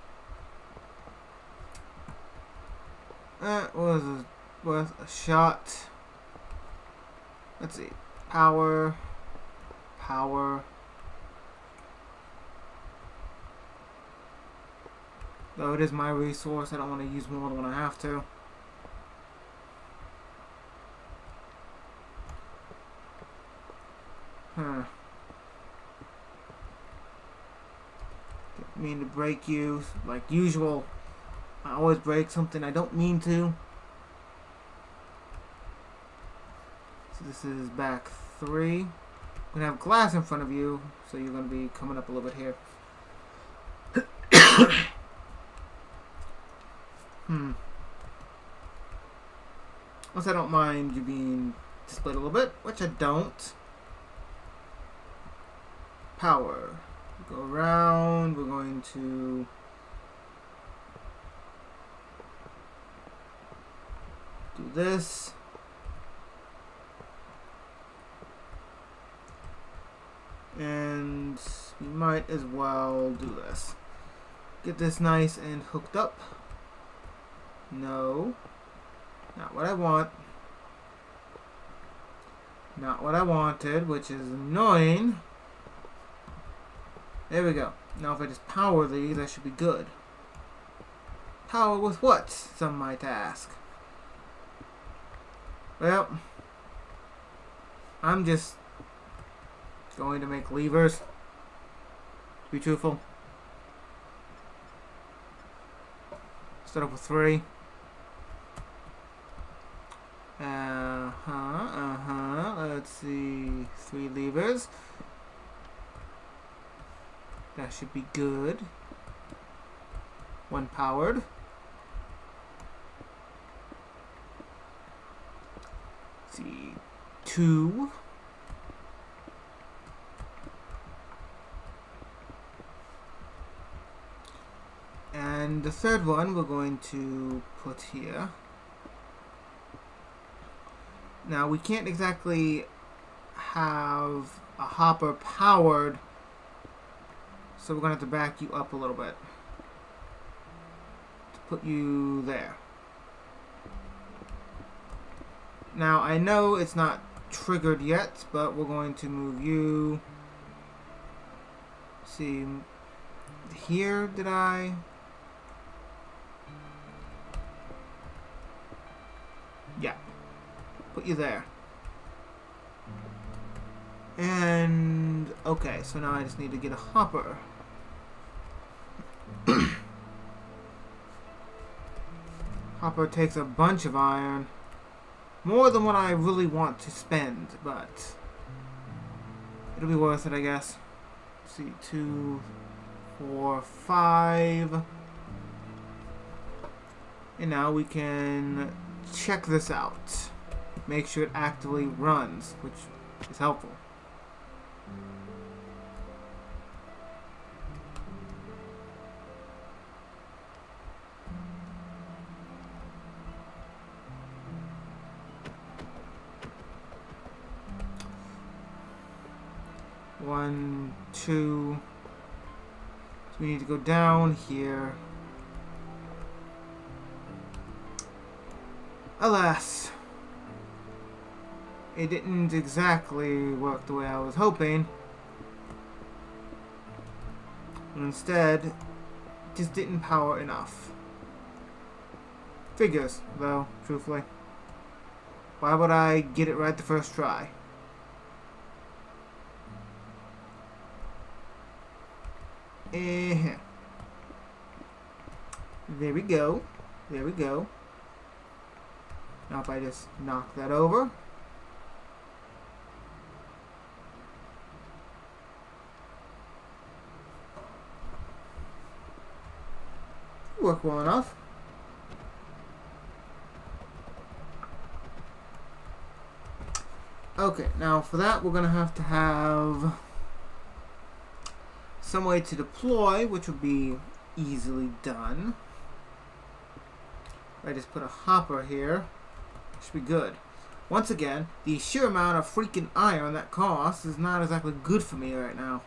Speaker 1: Was a shot. Let's see. Power. Though it is my resource, I don't want to use more than when I have to. Didn't mean to break you. Like usual, I always break something I don't mean to. So this is back 3. I'm gonna have glass in front of you, so you're gonna be coming up a little bit here. Unless I don't mind you being displayed a little bit, which I don't. Power. Go around. We're going to do this. And we might as well do this. Get this nice and hooked up. No. Not what I want. Not what I wanted, which is annoying. There we go. Now if I just power these, that should be good. Power with what? Some might ask. Well, I'm just going to make levers. To be truthful. Start up with 3. Let's see. 3 levers. That should be good. 1 powered. Let's see. 2. And the third one we're going to put here. Now we can't exactly have a hopper powered, so we're going to have to back you up a little bit to put you there. Now I know it's not triggered yet, but we're going to move you. See, here did I? Yeah. Put you there. And okay, so now I just need to get a hopper. Hopper takes a bunch of iron. More than what I really want to spend, but it'll be worth it, I guess. Let's see, 2, 4, 5. And now we can check this out. Make sure it actively runs, which is helpful. One, 2. So we need to go down here. Alas, it didn't exactly work the way I was hoping. And instead, it just didn't power enough. Figures, though, truthfully. Why would I get it right the first try? There we go. There we go. Now if I just knock that over. Work well enough. Okay, now for that we're going to have some way to deploy, which would be easily done. I just put a hopper here. Should be good. Once again, the sheer amount of freaking iron that costs is not exactly good for me right now.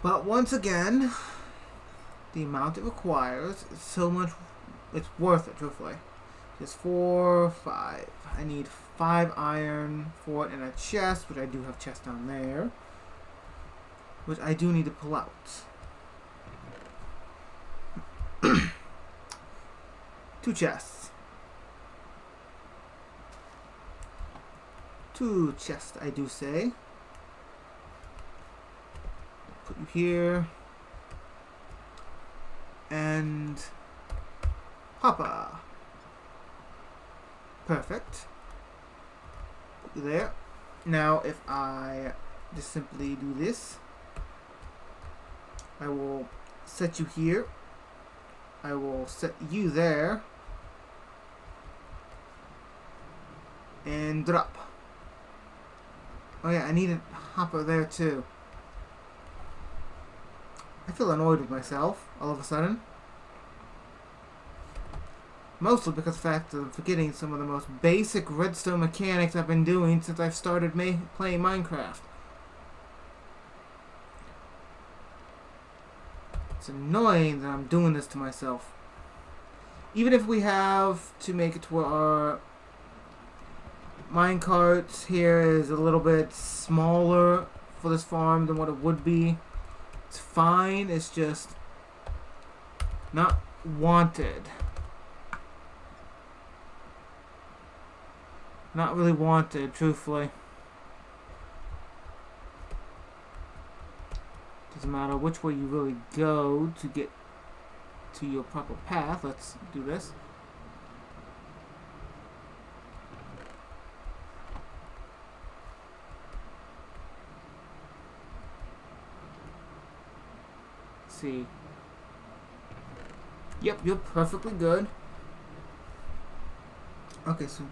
Speaker 1: But once again, the amount it requires is so much it's worth it, truthfully. Just 4, 5. I need 5 iron for it and a chest, which I do have chest down there. Which I do need to pull out. 2 chests. 2 chests, I do say. Put you here. And Hopper. Perfect. Put you there. Now if I just simply do this, I will set you here. I will set you there. And drop. Oh yeah, I need a hopper there too. I feel annoyed with myself all of a sudden. Mostly because of the fact that I'm forgetting some of the most basic redstone mechanics I've been doing since I've started playing Minecraft. It's annoying that I'm doing this to myself. Even if we have to make it to where our minecart here is a little bit smaller for this farm than what it would be, it's fine. It's just not wanted. Not really wanted, truthfully. Doesn't matter which way you really go to get to your proper path. Let's do this. Let's see. Yep, you're perfectly good. Okay, so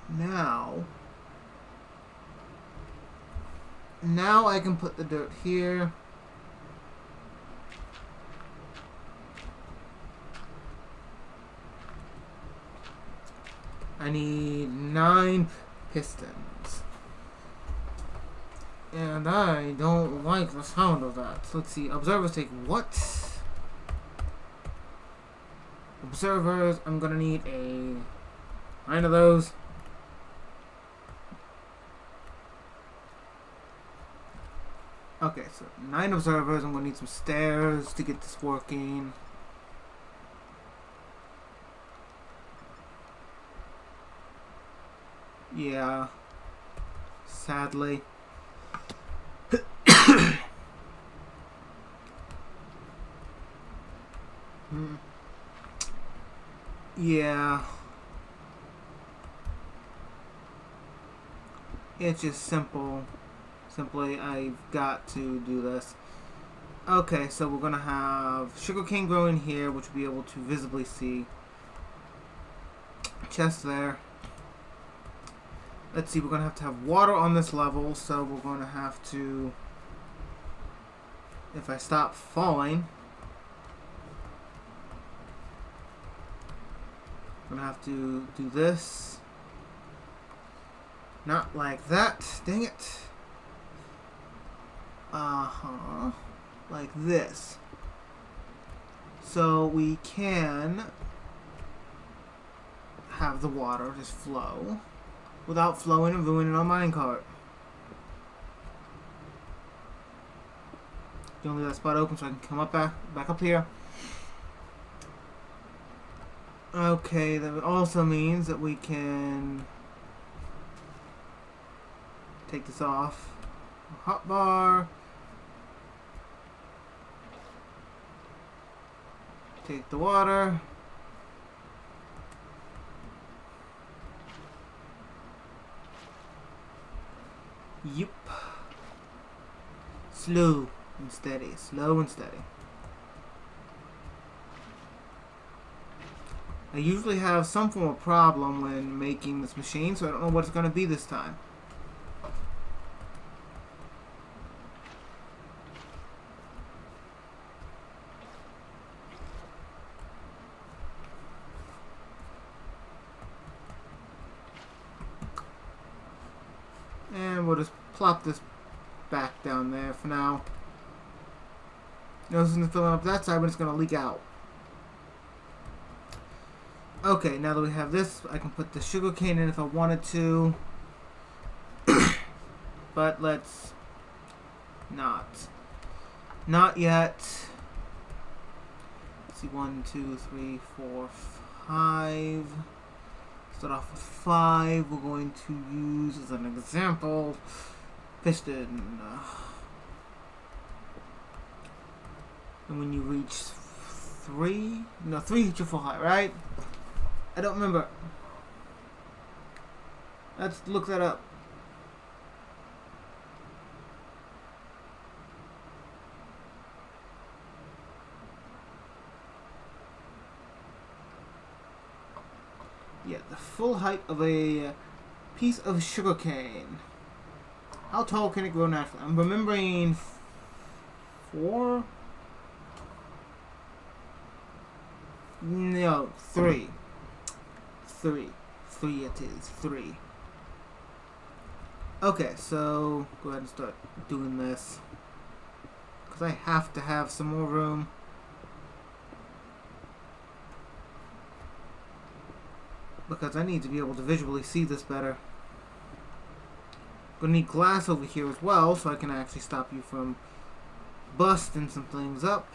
Speaker 1: now I can put the dirt here. I need 9 pistons. And I don't like the sound of that. Let's see. Observers take what? Observers, I'm gonna need 9 of those. Okay, so 9 observers. I'm gonna need some stairs to get this working. Yeah, sadly. Yeah. It's just simple. Simply, I've got to do this. Okay, so we're gonna have sugarcane growing here, which we'll be able to visibly see. Chest there. Let's see, we're going to have water on this level, so we're going to have to, if I stop falling, I'm going to have to do this. Not like that, dang it. Like this. So we can have the water just flow without flowing and ruining our minecart. Don't leave that spot open so I can come up back up here. Okay, that also means that we can take this off. Hotbar. Take the water. Yep. Slow and steady. Slow and steady. I usually have some form of problem when making this machine, so I don't know what it's going to be this time. And we'll just plop this back down there for now. Notice it's filling up that side, but it's going to leak out. Okay, now that we have this, I can put the sugarcane in if I wanted to. But let's not. Not yet. Let's see, 1, 2, 3, 4, 5. Start off with 5. We're going to use, as an example, piston. And when you reach 3, no, 3 hits your full height, right? I don't remember. Let's look that up. Yeah, the full height of a piece of sugarcane. How tall can it grow naturally? I'm remembering 4? No, 3. 3 it is. 3. Okay, so go ahead and start doing this. Because I have to have some more room. Because I need to be able to visually see this better. Gonna need glass over here as well, so I can actually stop you from busting some things up.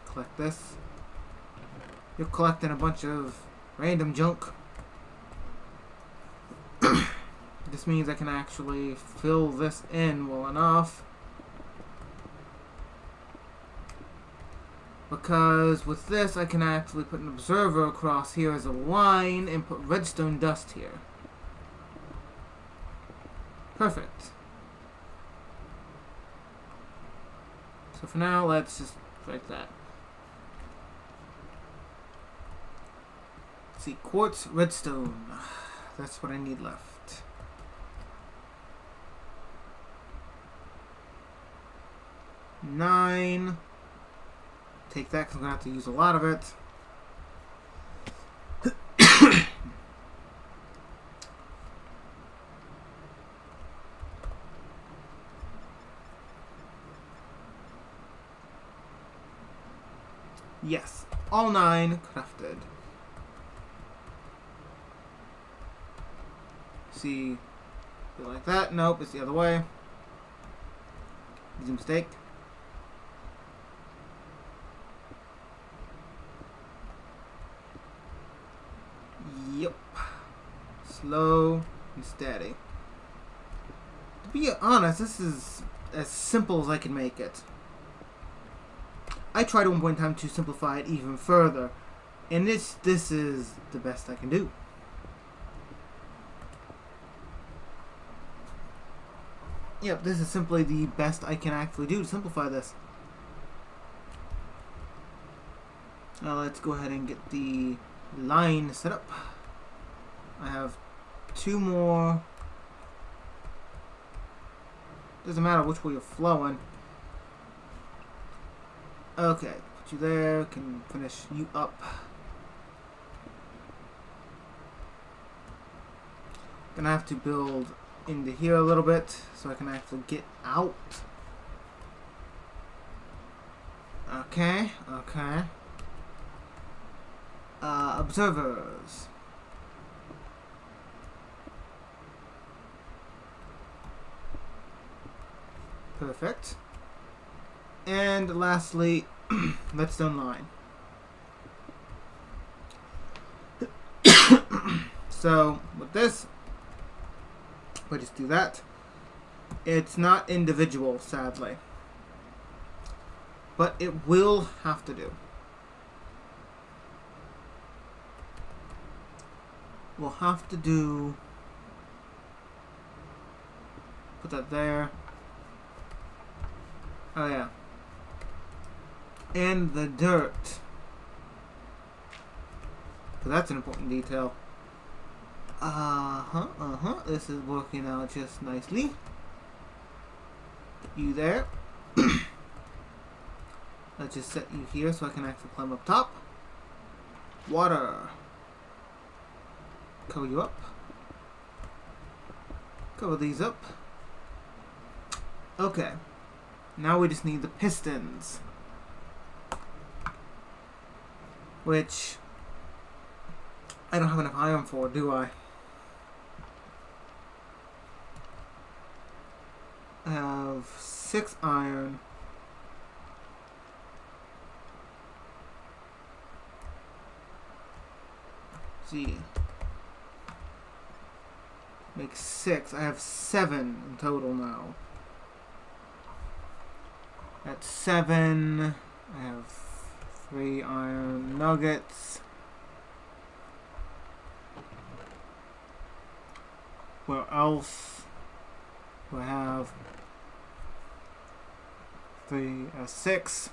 Speaker 1: Collect this. You're collecting a bunch of random junk. This means I can actually fill this in well enough. Because with this, I can actually put an observer across here as a line and put redstone dust here. Perfect. So for now, let's just write that. Let's see, quartz, redstone. That's what I need left. 9. Take that because I'm going to have to use a lot of it. Yes, all 9 crafted. See, like that. Nope, it's the other way. Easy mistake. Yep. Slow and steady. To be honest, this is as simple as I can make it. I tried at one point in time to simplify it even further, and this is the best I can do. Yep, this is simply the best I can actually do to simplify this. Now let's go ahead and get the line set up. I have 2 more. Doesn't matter which way you're flowing. Okay, put you there. Can finish you up. Gonna have to build into here a little bit so I can actually get out. Okay, okay. Observers. Perfect. And lastly, redstone line. So with this, we'll just do that. It's not individual, sadly, but it will have to do. We'll have to do. Put that there. Oh yeah. And the dirt. So that's an important detail. This is working out just nicely. Put you there. Let's just set you here so I can actually climb up top. Water. Cover you up. Cover these up. Okay. Now we just need the pistons. Which I don't have enough iron for it, do I? I have 6 iron. See. Make 6. I have 7 in total now. That's 7. I have 3 iron nuggets. Where else do I have 6?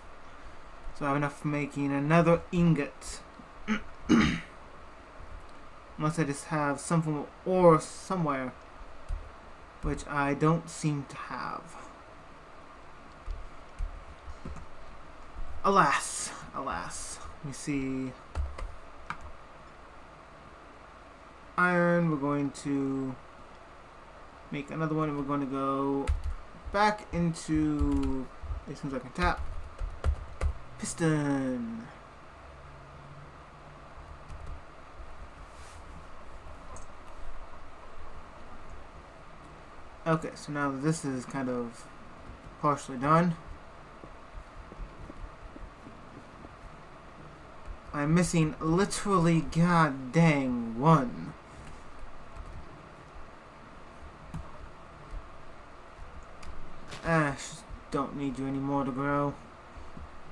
Speaker 1: So I have enough for making another ingot. Unless I just have some form of ore somewhere, which I don't seem to have. Alas, alas. Let me see. Iron, we're going to make another one, and we're going to go back into, as soon as I can tap, piston. Okay, so now that this is kind of partially done, I'm missing literally god dang 1. Ash, don't need you anymore to grow.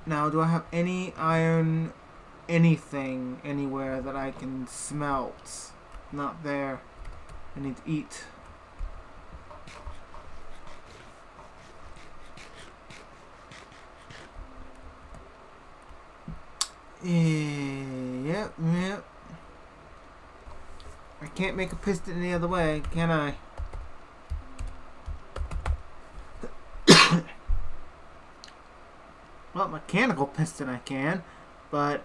Speaker 1: Now, do I have any iron, anything, anywhere that I can smelt? Not there. I need to eat. Yep. I can't make a piston any other way, can I? Well, mechanical piston I can, but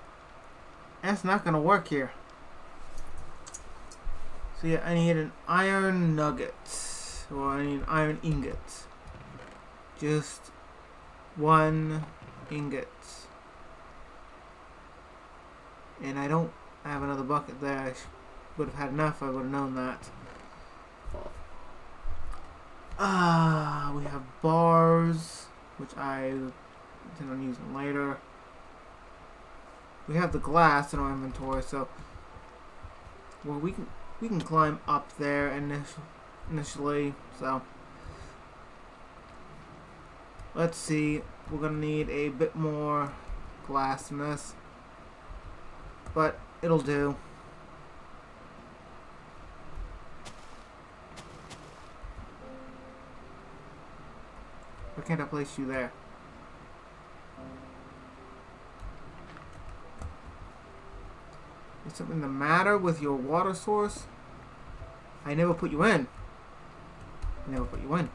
Speaker 1: that's not gonna work here. So yeah, I need an iron nugget, or I need an iron ingot. Just 1 ingot. And I don't have another bucket there. I would have had enough. I would have known that. We have bars, which I intend on using later. We have the glass in our inventory, so well, we can climb up there initially. So let's see. We're gonna need a bit more glass in this, but it'll do. Why can't I place you there? Is something the matter with your water source? I never put you in. I never put you in.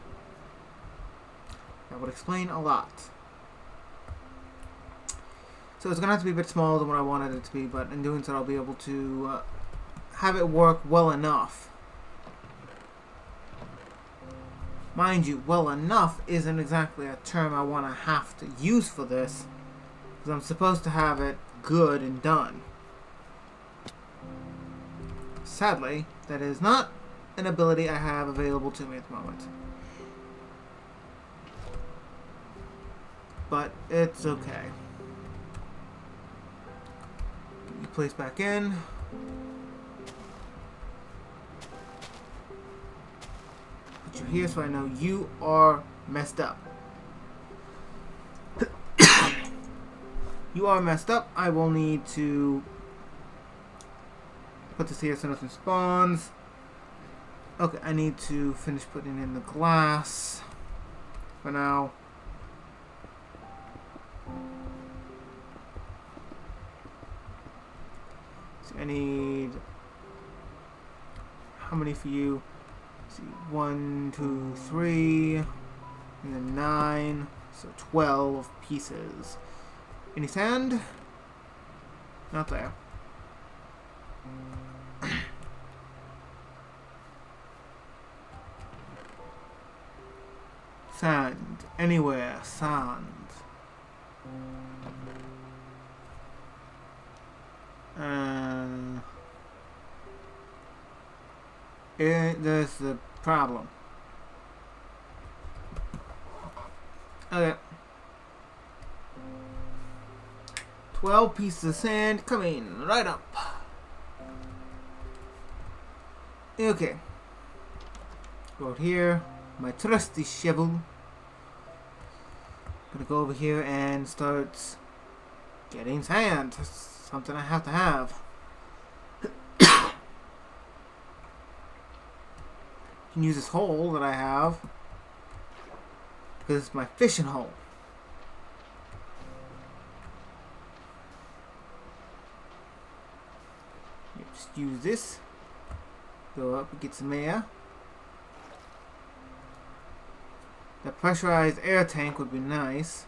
Speaker 1: That would explain a lot. So it's going to have to be a bit smaller than what I wanted it to be, but in doing so I'll be able to have it work well enough. Mind you, well enough isn't exactly a term I want to have to use for this, because I'm supposed to have it good and done. Sadly, that is not an ability I have available to me at the moment. But it's okay. Get you placed back in. Put you here so I know you are messed up. You are messed up. I will need to put this here so nothing spawns. Okay, I need to finish putting in the glass for now. So I need, how many for you? Let's see, 1, 2, 3, and then 9, so 12 pieces. Any sand? Not there. Sand. Anywhere. Sand. There's the problem. Okay. 12 pieces of sand coming right up. Okay. Go out here. My trusty shovel. Gonna go over here and start getting sand. That's something I have to have. Can use this hole that I have because it's my fishing hole. Just use this. Go up and get some air. The pressurized air tank would be nice.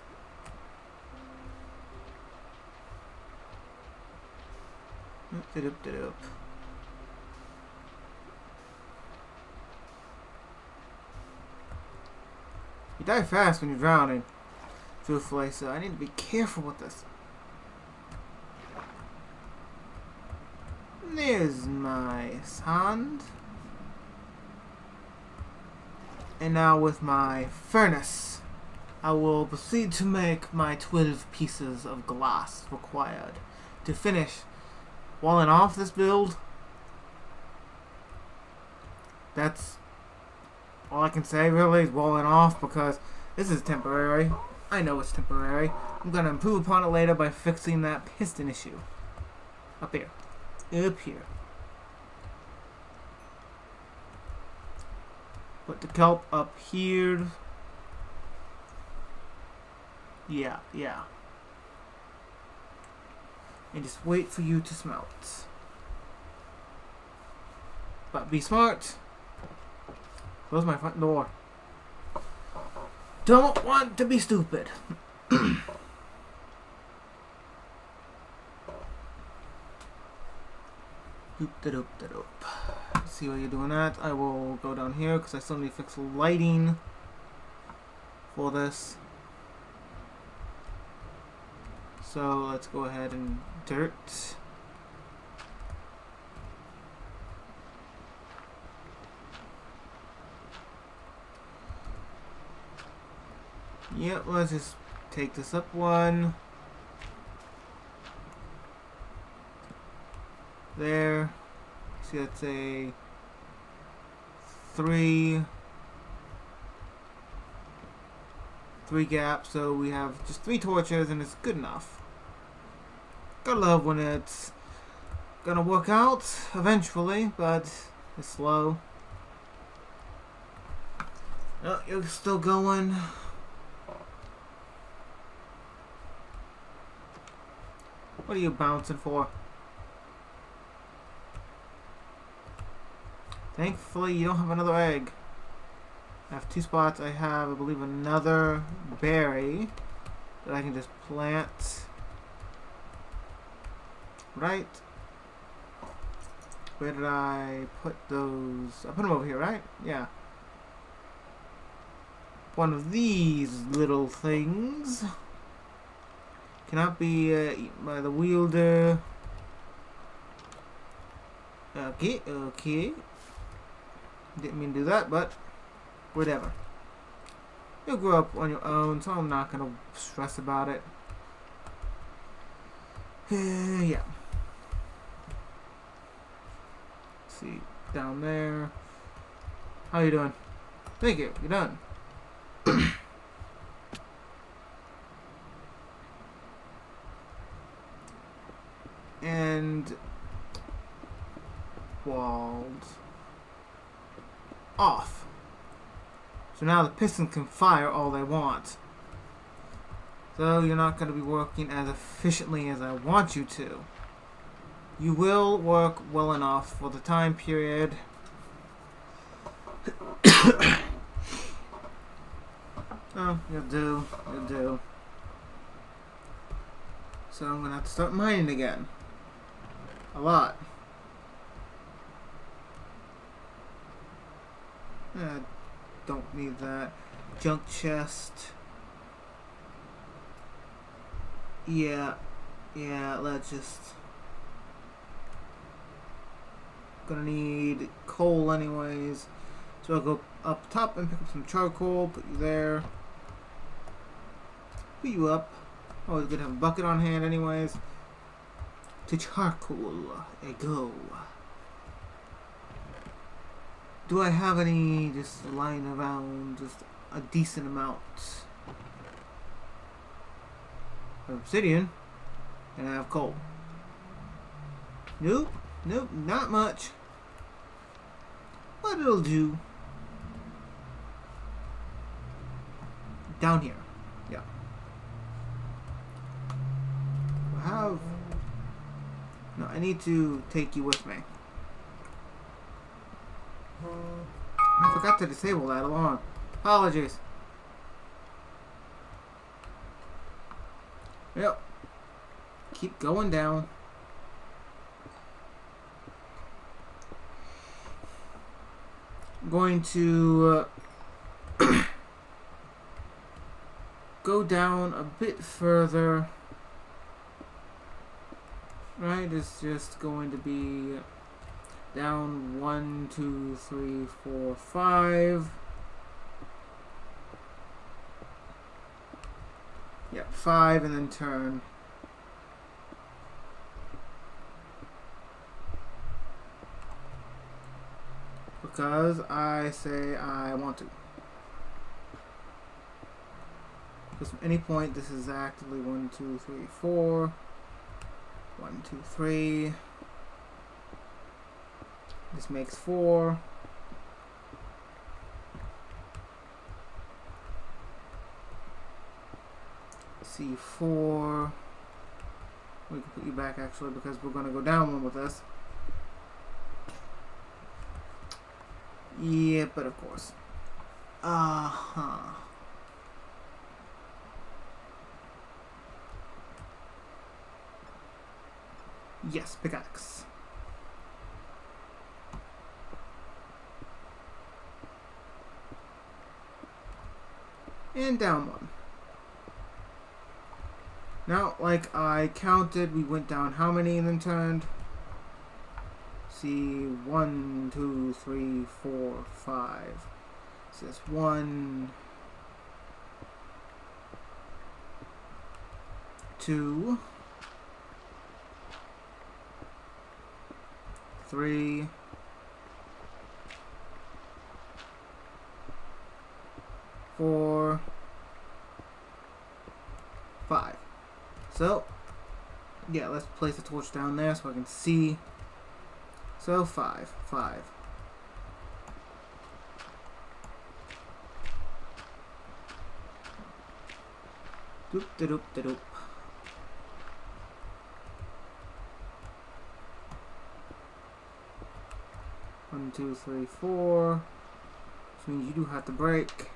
Speaker 1: You die fast when you're drowning, truthfully, so I need to be careful with this. There's my sand. And now with my furnace, I will proceed to make my 12 pieces of glass required to finish walling off this build. That's all I can say really is walling off, because this is temporary. I know it's temporary. I'm going to improve upon it later by fixing that piston issue. Up here. Up here. Put the kelp up here. Yeah. And just wait for you to smelt. But be smart. Close my front door. Don't want to be stupid. See what you're doing at. I will go down here because I still need to fix lighting for this. So let's go ahead and dirt. Yep, let's just take this up one. There. See, that's a 3 gap, so we have just 3 torches and it's good enough. Gotta love when it's gonna work out eventually, but it's slow. Oh, you're still going. What are you bouncing for? Thankfully, you don't have another egg. I have 2 spots. I have, I believe, another berry that I can just plant. Right? Where did I put those? I put them over here, right? Yeah. One of these little things cannot be eaten by the wielder. Okay. Didn't mean to do that, but whatever. You'll grow up on your own, so I'm not gonna stress about it. Yeah. Let's see, down there. How you doing? Thank you. You're done. And walled off. So now the piston can fire all they want. So you're not going to be working as efficiently as I want you to. You will work well enough for the time period. Oh, you'll do. So I'm going to have to start mining again. A lot. Don't need that. Junk chest. Yeah, let's just... Gonna need coal anyways. So I'll go up top and pick up some charcoal, put you there. Put you up. Always good to have a bucket on hand anyways. To charcoal, I go. Do I have any just lying around? Just a decent amount of obsidian, and I have coal. Nope, nope, not much. But it'll do. Down here, yeah. I have. No, I need to take you with me. I forgot to disable that alarm. Apologies. Yep. Keep going down. I'm going to go down a bit further. Right, it's just going to be down 1, 2, 3, 4, 5. Yep, 5 and then turn. Because I say I want to. Because from any point this is actively 1, 2, 3, 4. 1, 2, 3. This makes 4. C4. We can put you back actually because we're going to go down one with this. Yeah, but of course. Yes, pickaxe. And down 1. Now, like I counted, we went down how many and then turned? See, 1, 2, 3, 4, 5. So that's 1, 2, 3, 4, 5. So, yeah, let's place the torch down there so I can see. So 5, 5. Doop da doop da doop. One, 2, 3, 4. Which means you do have to break.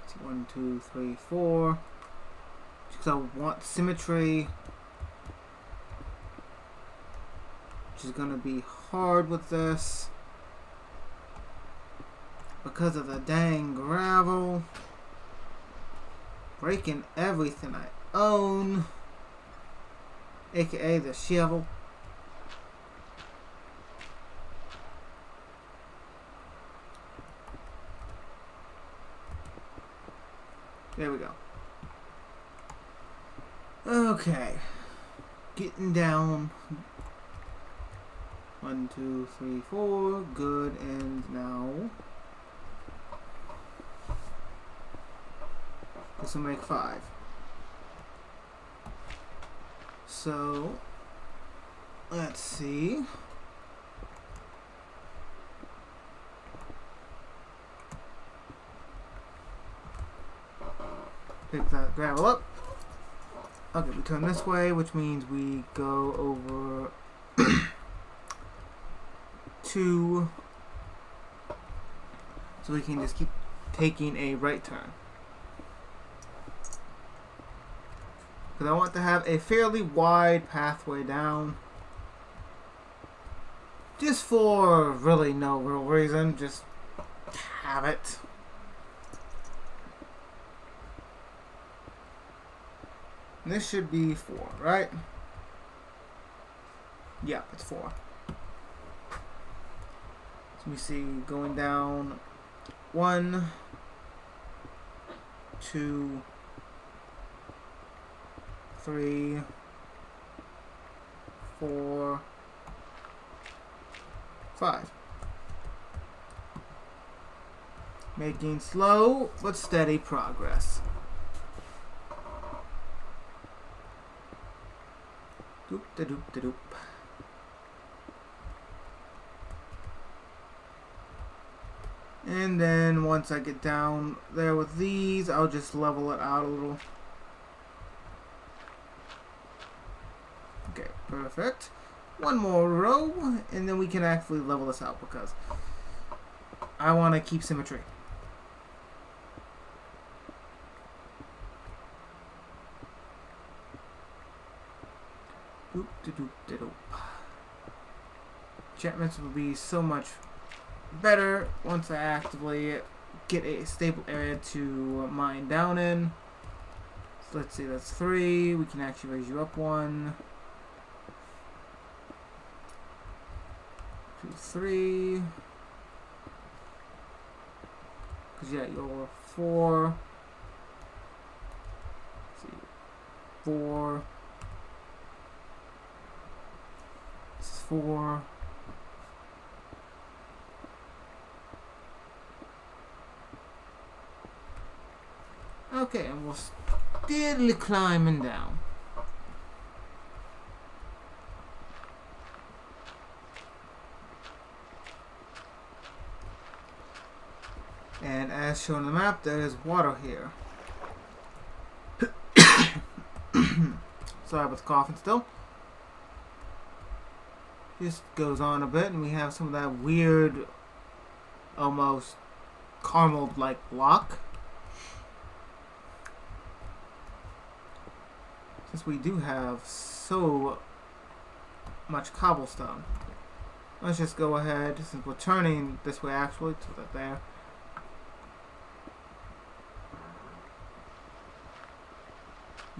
Speaker 1: See, 1, 2, 3, 4. Because I want symmetry. Which is gonna be hard with this. Because of the dang gravel. Breaking everything I own, aka the shovel. There we go. Okay, getting down. 1, 2, 3, 4. Good, and now this will make 5. So, let's see. Pick that gravel up. Okay, we turn this way, which means we go over 2. So we can just keep taking a right turn. Because I want to have a fairly wide pathway down. Just for really no real reason. Just have it. And this should be 4, right? Yeah, it's 4. So we see going down 1, 2, 3, 4, 5. Making slow but steady progress. Doop da doop da doop. And then once I get down there with these, I'll just level it out a little. Okay, perfect. One more row, and then we can actually level this out because I want to keep symmetry. Doop da doop da doop. Enchantments will be so much better once I actively get a stable area to mine down in. So let's see, that's 3. We can actually raise you up 1, 2, 3. Because yeah, you're 4. Let's see, 4. This is 4. Okay, and we're steadily climbing down. And as shown on the map, there is water here. Sorry about the coughing still. Just goes on a bit, and we have some of that weird, almost caramel-like block. Since we do have so much cobblestone, let's just go ahead, since we're turning this way actually, to that there.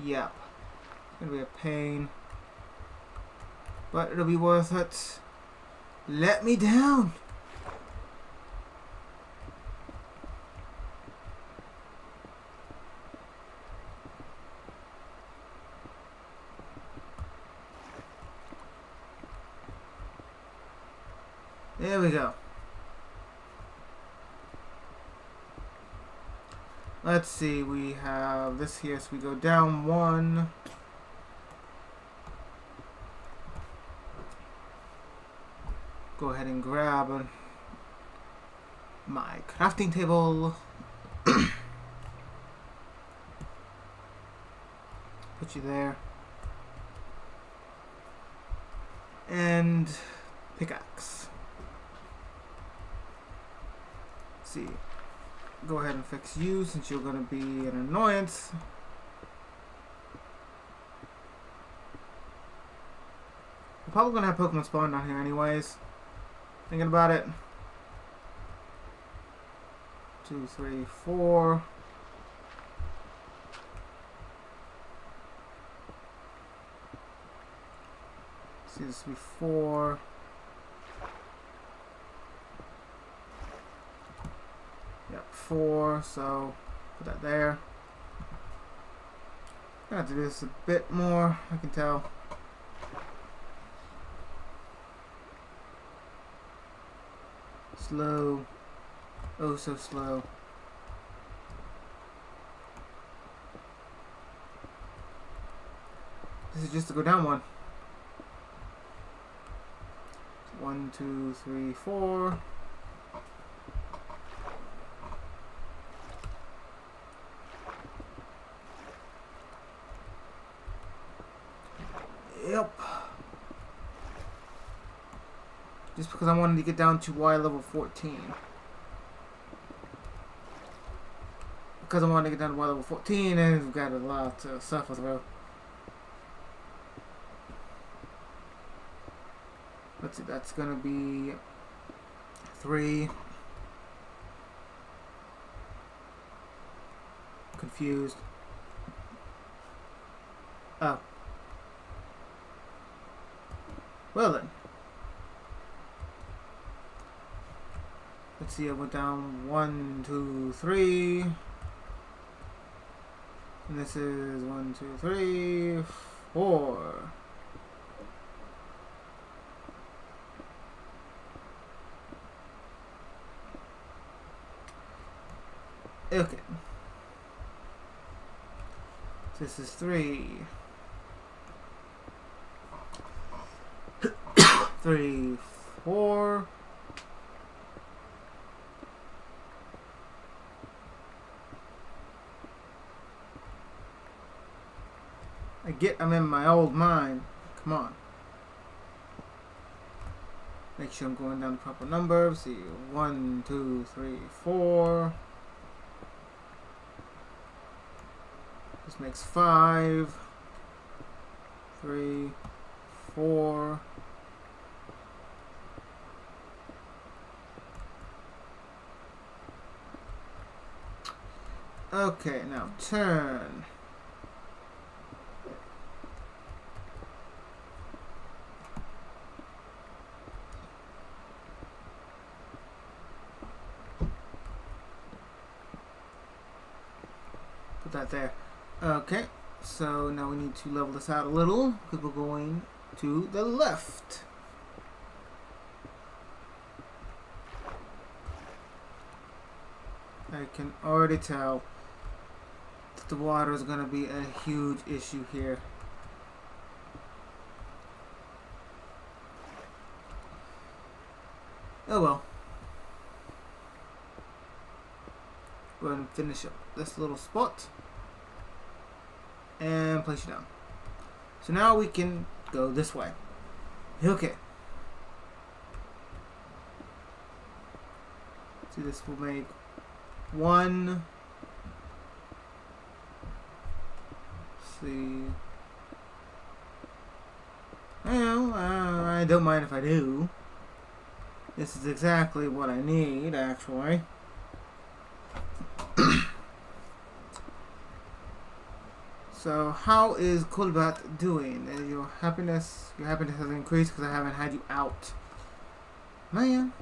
Speaker 1: Yep. It's gonna be a pain, but it'll be worth it. Let me down! There we go. Let's see, we have this here, so we go down 1. Go ahead and grab my crafting table. Put you there. And pickaxe. Let's see. Go ahead and fix you since you're going to be an annoyance. We're probably going to have Pokemon spawn down here anyways. Thinking about it. 2, 3, 4. See, this will be 4. Yep, 4, so put that there. I have to do this a bit more, I can tell. Slow. Oh, so slow. This is just to go down 1. 1, 2, 3, 4. Yep. Just because I wanted to get down to Y level 14. Because I wanted to get down to Y level 14 and we've got a lot of suffer through. Let's see, that's gonna be 3. Confused. Oh. Well then. Let's see, I went down 1, 2, 3. And this is 1, 2, 3, 4. Okay. This is 3. 3, 4. I'm in my old mind. Come on. Make sure I'm going down the proper number. See, 1, 2, 3, 4. This makes 5. 3, 4. Okay, now turn. Put that there. Okay, so now we need to level this out a little because we're going to the left. I can already tell that the water is going to be a huge issue here. Oh well. Go ahead and finish up this little spot and place you down. So now we can go this way. Okay. See, this will make 1. See. Well, I don't mind if I do. This is exactly what I need, actually. So, how is Cobble doing? Your happiness has increased because I haven't had you out. Man.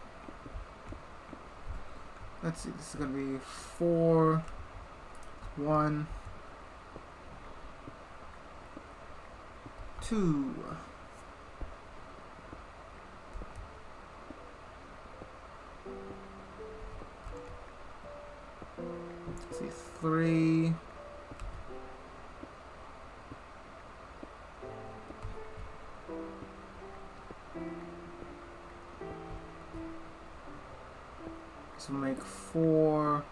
Speaker 1: Let's see, this is going to be 4, 1, 2. Let's see, 3. So make 4.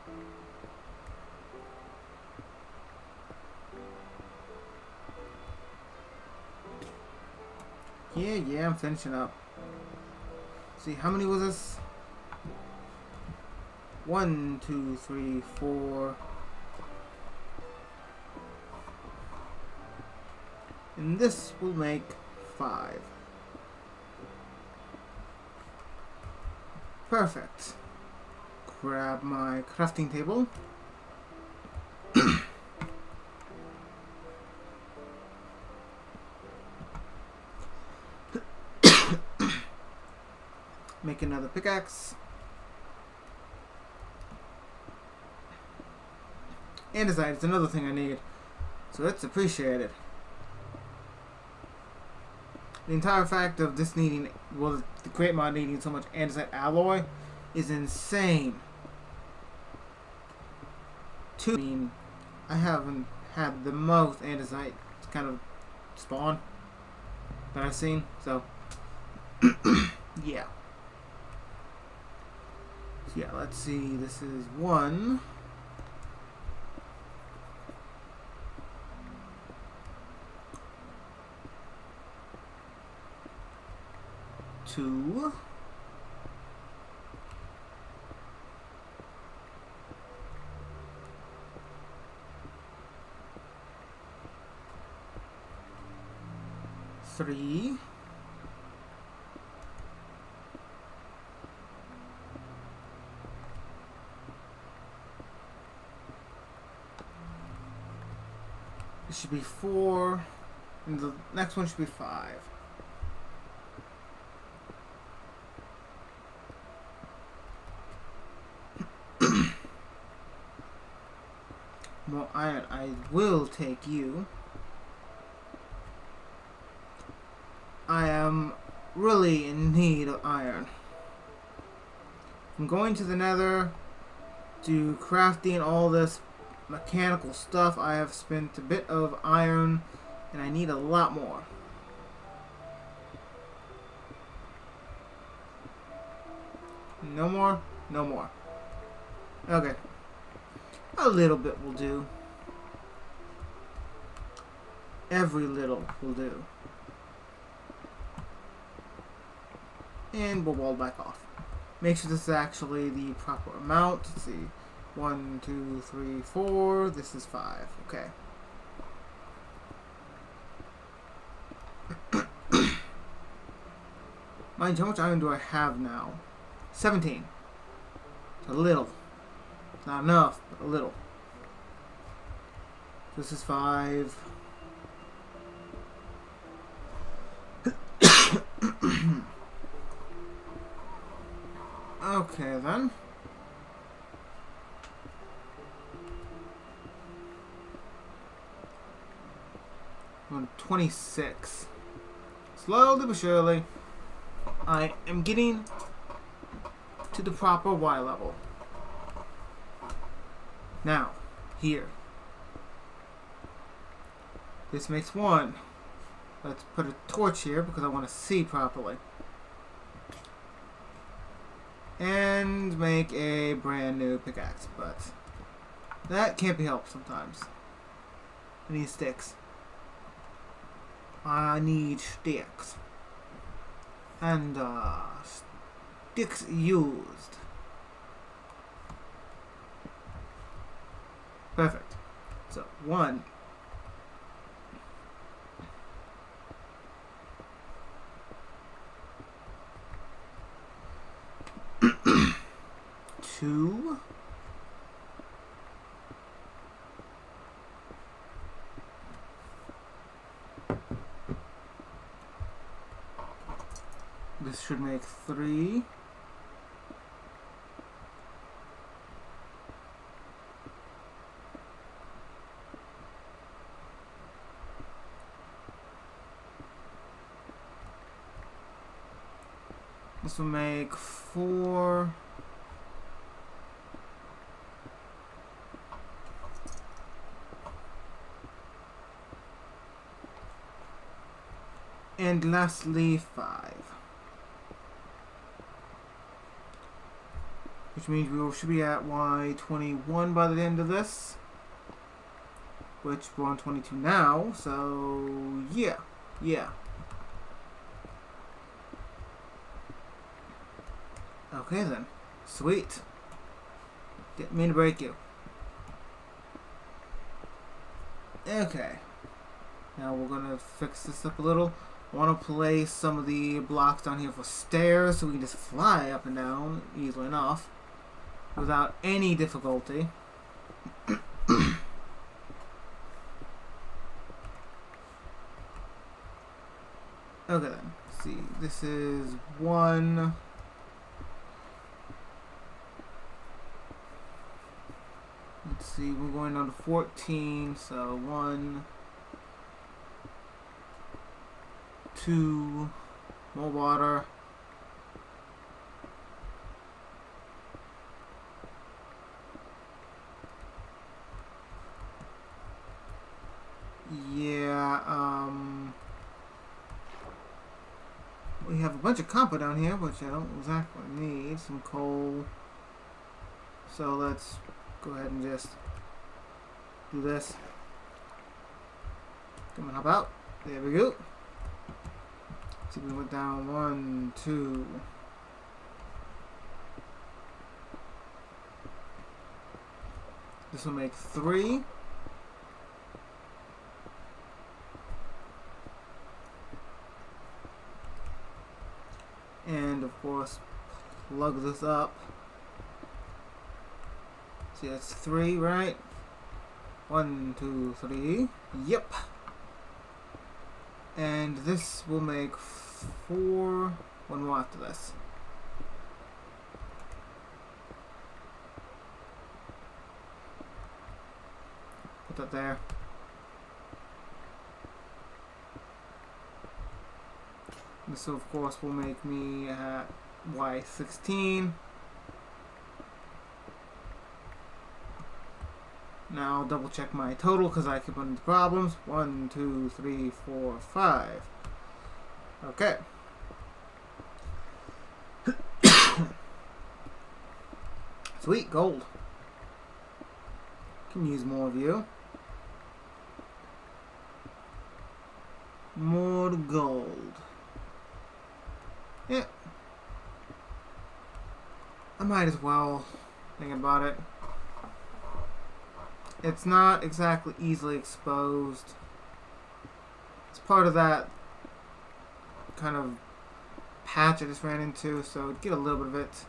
Speaker 1: Yeah, I'm finishing up. See, how many was this? 1, 2, 3, 4. And this will make 5. Perfect. Grab my crafting table. Make another pickaxe. Andesite is another thing I need, so it's appreciated. The entire fact of this needing, well, the Great Mod needing so much andesite alloy is insane. I mean, I haven't had the most andesite kind of spawn that I've seen, so yeah. So yeah, let's see, this is 1. 2. 3. 4. And the next one should be 5. More iron. I will take you. I am really in need of iron. I'm going to the nether to crafting all this mechanical stuff. I have spent a bit of iron and I need a lot more. No more? No more. Okay. A little bit will do. Every little will do. And we'll wall back off. Make sure this is actually the proper amount. Let's see. 1, 2, 3, 4. This is 5. Okay. Mind you, how much iron do I have now? 17. It's a little. It's not enough, but a little. This is 5. Okay then. 26. Slowly but surely, I am getting to the proper Y level. Now, here. This makes 1. Let's put a torch here because I want to see properly. And make a brand new pickaxe, but that can't be helped sometimes. I need sticks. I need sticks. And sticks used. Perfect. So 1. 2. This should make 3. This will make 4. And lastly, 5. Which means we should be at Y21 by the end of this. Which we're on 22 now, so yeah. Okay then. Sweet. Didn't mean to break you. Okay. Now we're gonna fix this up a little. I want to place some of the blocks down here for stairs so we can just fly up and down easily enough without any difficulty. Okay then. Let's see. This is 1. Let's see. We're going down to 14. So 1. 2, more water. Yeah, we have a bunch of copper down here, which I don't exactly need. Some coal. So let's go ahead and just do this. Come on, hop out. There we go. So we went down 1, 2. This will make 3. And of course, plug this up. See, that's 3, right? 1, 2, 3. Yep. And this will make 4. One more after this. Put that there. This, of course, will make me Y16. Now double check my total because I keep running into problems. 1, 2, 3, 4, 5. Okay. Sweet, gold. Can use more of you. More gold. Yeah. I might as well think about it. It's not exactly easily exposed. It's part of that kind of patch I just ran into, so get a little bit of it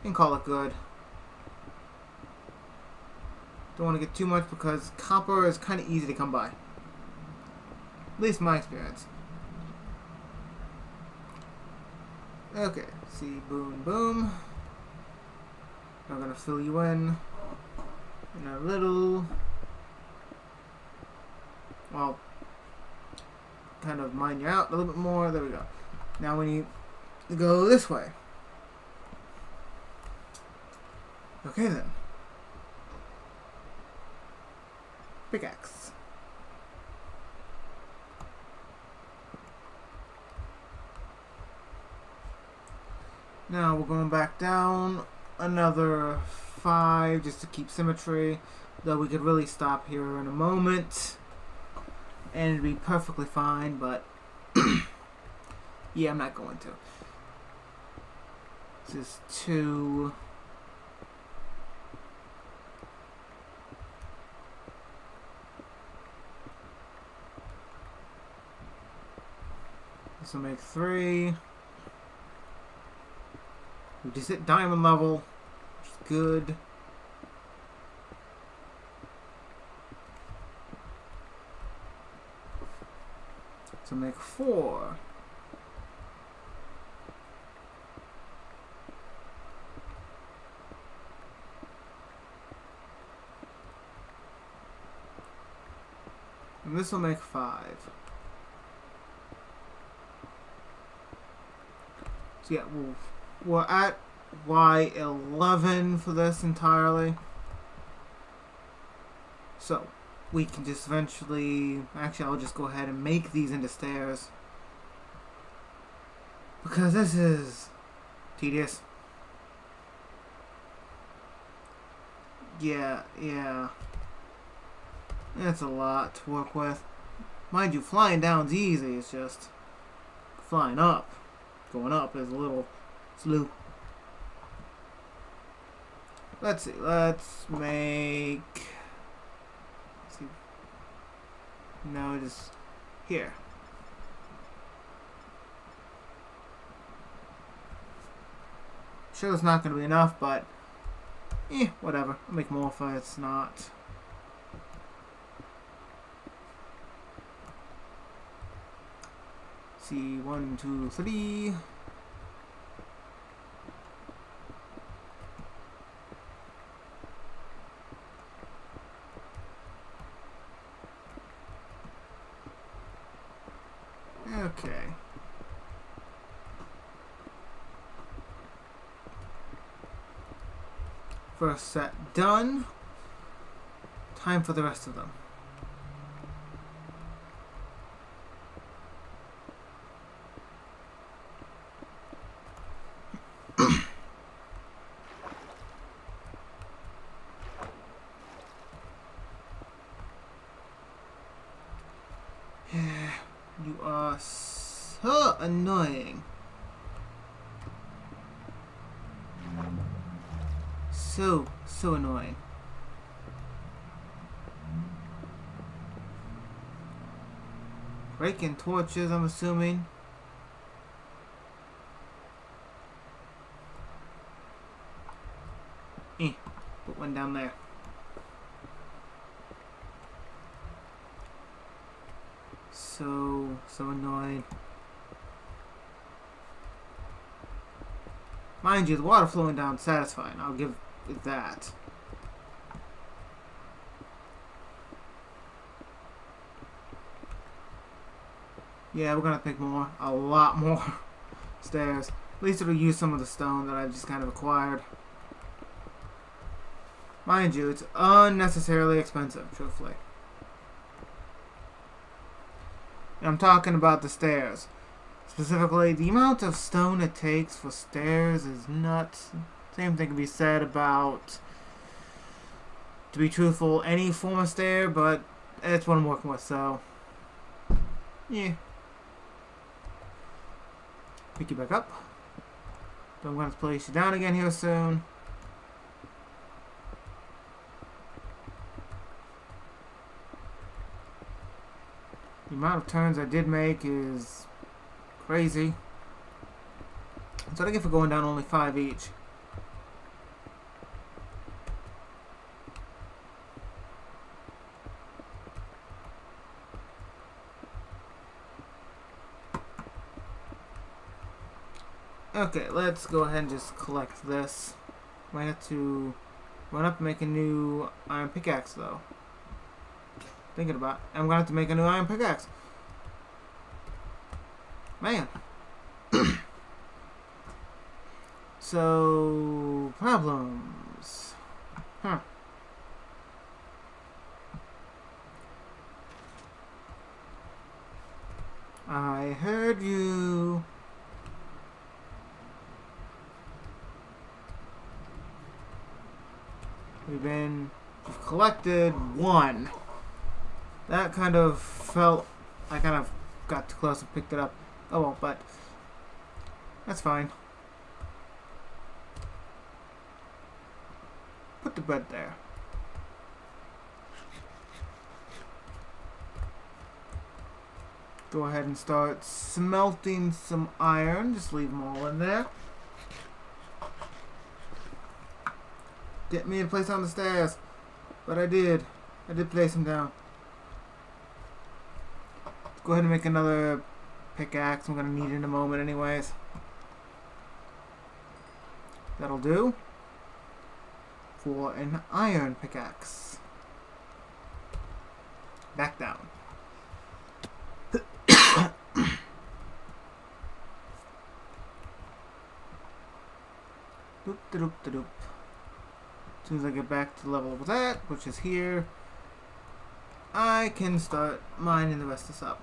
Speaker 1: and call it good. Don't want to get too much because copper is kind of easy to come by. At least in my experience. Okay, see, boom, boom. I'm gonna fill you in a little, well, kind of mine you out a little bit more. There we go. Now we need to go this way. Okay then. Pickaxe. Now we're going back down another 5 just to keep symmetry, though we could really stop here in a moment and it'd be perfectly fine, but yeah, I'm not going to. This is 2. This will make 3. We just hit diamond level, which is good. So make 4. And this will make 5. So yeah, we're at Y11 for this entirely. So we can just eventually, actually I'll just go ahead and make these into stairs, because this is tedious. Yeah, that's a lot to work with. Mind you, flying down's easy, it's just flying up. Going up is a little slow. Let's see, let's make, no, just here. Sure, it's not going to be enough, but whatever. I'll make more if it's not. See, 1, 2, 3. Okay. First set done. Time for the rest of them. You are so annoying. So annoying. Breaking torches, I'm assuming. Put one down there. so annoying. Mind you, the water flowing down is satisfying. I'll give it that. Yeah, we're gonna pick more. A lot more stairs. At least it'll use some of the stone that I've just kind of acquired. Mind you, it's unnecessarily expensive, truthfully. And I'm talking about the stairs. Specifically, the amount of stone it takes for stairs is nuts. Same thing can be said about, to be truthful, any form of stair, but it's what I'm working with, so yeah. Pick you back up. But I'm going to place you down again here soon. The amount of turns I did make is crazy. That's what I get for going down only 5 each. Okay, let's go ahead and just collect this. Might have to run up and make a new iron pickaxe though. Thinking about it. I'm gonna have to make a new iron pickaxe. Man. So, problems. Huh. I heard you. We've collected 1. That kind of felt, I kind of got too close and picked it up. Oh well, but that's fine. Put the bed there. Go ahead and start smelting some iron. Just leave them all in there. Get me in place on the stairs. But I did. I did place them down. Go ahead and make another pickaxe. I'm going to need it in a moment anyways. That'll do. For an iron pickaxe. Back down. Doop -de doop -de doop. As soon as I get back to the level of that, which is here, I can start mining the rest of this up.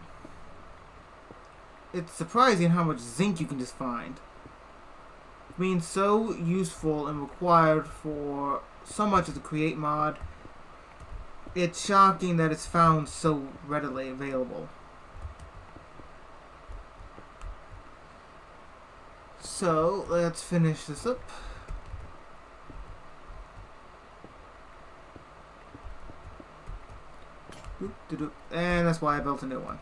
Speaker 1: It's surprising how much zinc you can just find. Being so useful and required for so much of the create mod, it's shocking that it's found so readily available. So let's finish this up. And that's why I built a new one.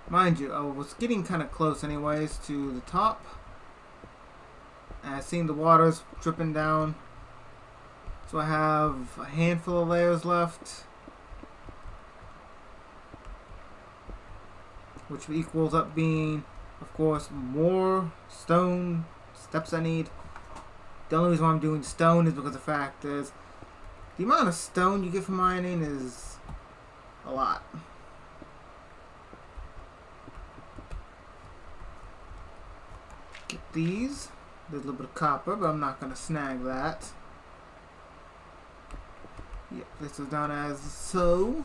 Speaker 1: Mind you, I was getting kind of close anyways to the top. And I seen the waters dripping down. So I have a handful of layers left. Which equals up being, of course, more stone steps I need. The only reason why I'm doing stone is because the fact is the amount of stone you get from mining is a lot. Get these. There's a little bit of copper, but I'm not going to snag that. Yep, this is done as so.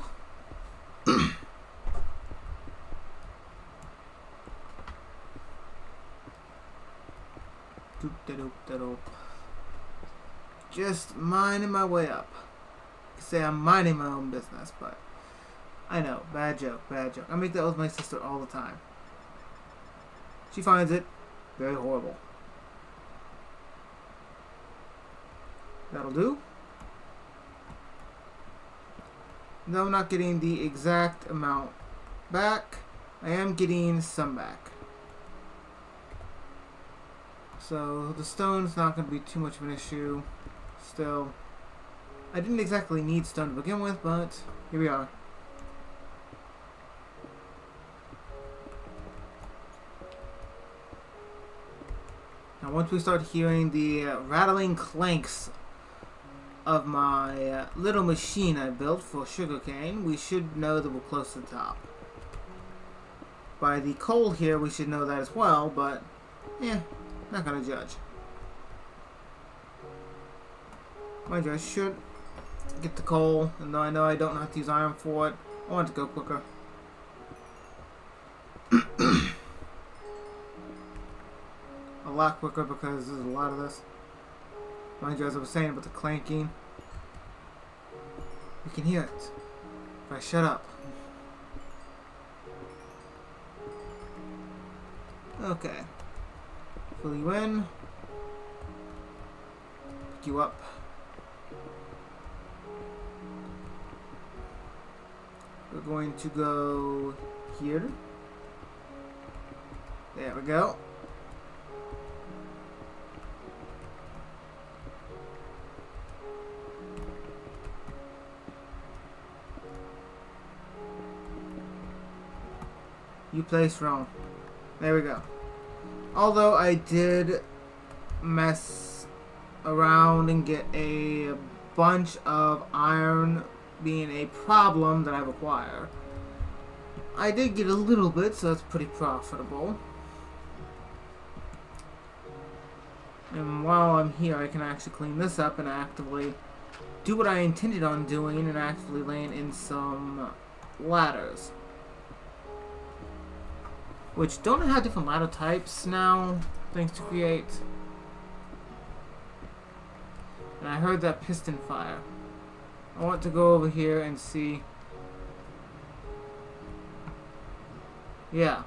Speaker 1: Just mining my way up. I can say I'm minding my own business, but I know, bad joke, bad joke. I make that with my sister all the time. She finds it very horrible. That'll do. Though I'm not getting the exact amount back, I am getting some back. So the stone's not going to be too much of an issue. Still, I didn't exactly need stone to begin with, but here we are. Now once we start hearing the rattling clanks of my little machine I built for sugarcane, we should know that we're close to the top. By the coal here, we should know that as well, but not gonna judge. Mind you, I should get the coal, and though I know I don't have to use iron for it, I want it to go quicker. A lot quicker because there's a lot of this. Mind you, as I was saying about the clanking, you can hear it if I shut up. Okay. Fill you in. Pick you up. We're going to go here. There we go. You placed wrong. There we go. Although I did mess around and get a bunch of iron being a problem that I require. I did get a little bit, so that's pretty profitable. And while I'm here, I can actually clean this up and actively do what I intended on doing and actively laying in some ladders. Which don't have different ladder types now, things to create. And I heard that piston fire. I want to go over here and see. Yeah.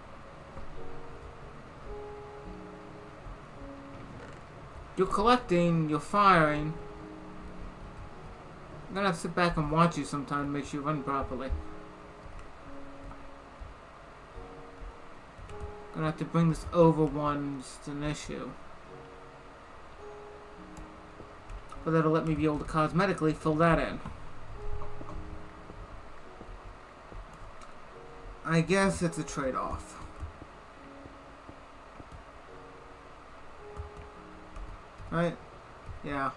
Speaker 1: You're collecting, you're firing. I'm gonna have to sit back and watch you sometime to make sure you run properly. Gonna have to bring this over one, just an issue. But that'll let me be able to cosmetically fill that in. I guess it's a trade-off. Right? Yeah.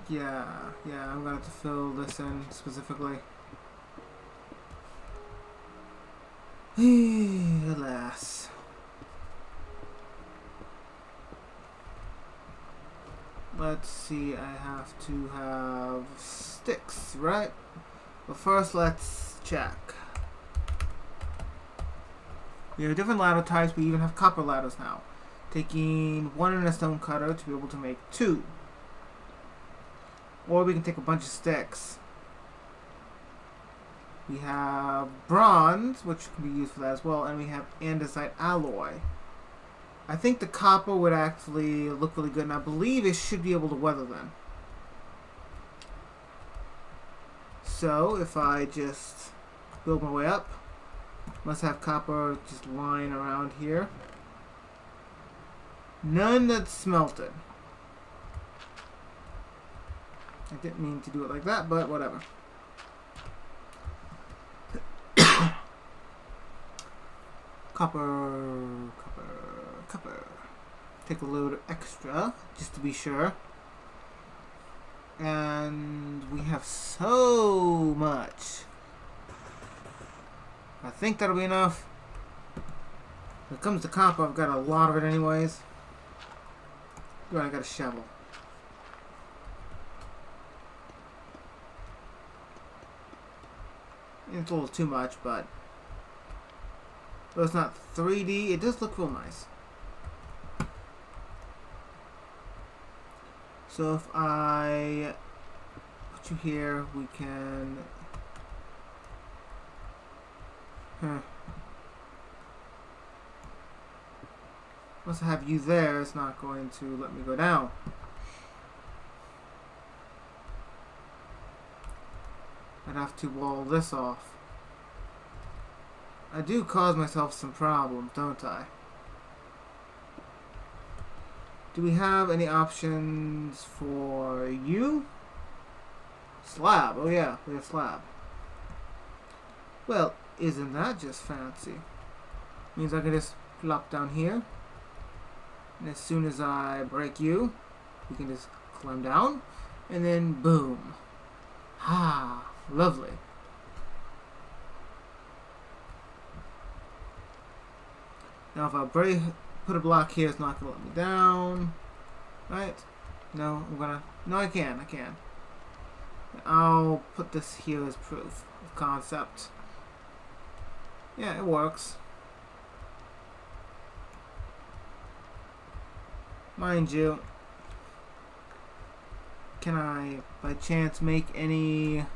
Speaker 1: Yeah, I'm gonna have to fill this in specifically. Alas. Let's see, I have to have sticks, right? But first, let's check. We have different ladder types. We even have copper ladders now. Taking one in a stone cutter to be able to make two. Or we can take a bunch of sticks. We have bronze, which can be used for that as well, and we have andesite alloy. I think the copper would actually look really good, and I believe it should be able to weather them. So, if I just build my way up, must have copper just lying around here. None that's smelted. I didn't mean to do it like that, but whatever. Copper. Take a load extra, just to be sure. And we have so much. I think that'll be enough. When it comes to copper, I've got a lot of it anyways. Good, I got a shovel. It's a little too much, but though it's not 3D, it does look real nice. So if I put you here, we can... Once I have you there, it's not going to let me go down. I'd have to wall this off. I do cause myself some problems, don't I? Do we have any options for you? Slab. Oh yeah, we have slab. Well, isn't that just fancy? Means I can just plop down here. And as soon as I break you, we can just climb down. And then boom. Ah, lovely. Now if I put a block here, it's not going to let me down. Right? No, I'm going to... No, I can. I'll put this here as proof of concept. Yeah, it works. Mind you, can I, by chance, make any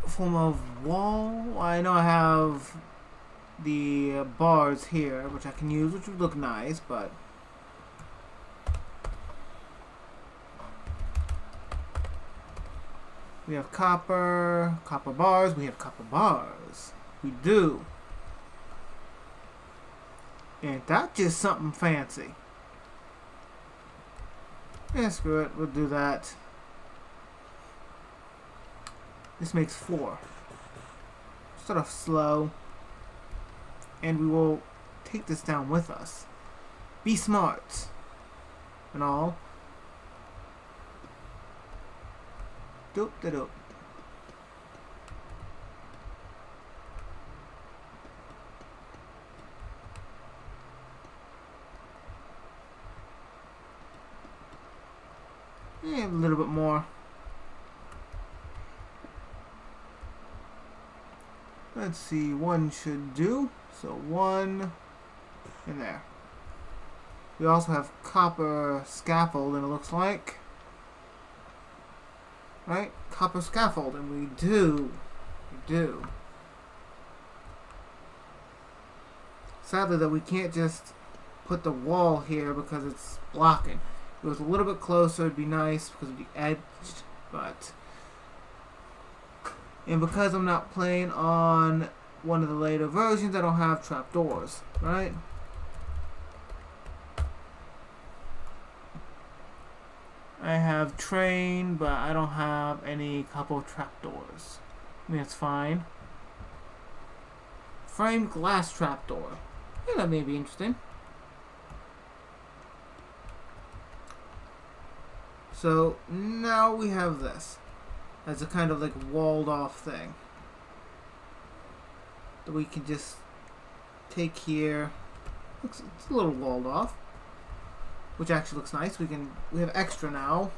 Speaker 1: form of wall? I know I have the bars here, which I can use, which would look nice, but... We have copper bars, we have copper bars. We do. Ain't that just something fancy? Yeah, screw it, we'll do that. This makes 4. Start off slow. And we will take this down with us. Be smart. And all. Doop da doop. A little bit more. Let's see, 1 should do. So 1 in there. We also have copper scaffold, and it looks like. Right? Copper scaffold, and we do. Sadly, though, we can't just put the wall here because it's blocking. If it was a little bit closer, it'd be nice because it'd be edged, but... And because I'm not playing on one of the later versions, I don't have trapdoors, right? I have train, but I don't have any couple trapdoors. I mean, it's fine. Framed glass trapdoor. Yeah, that may be interesting. So now we have this as a kind of like walled off thing that we can just take here. It's a little walled off, which actually looks nice. We have extra now.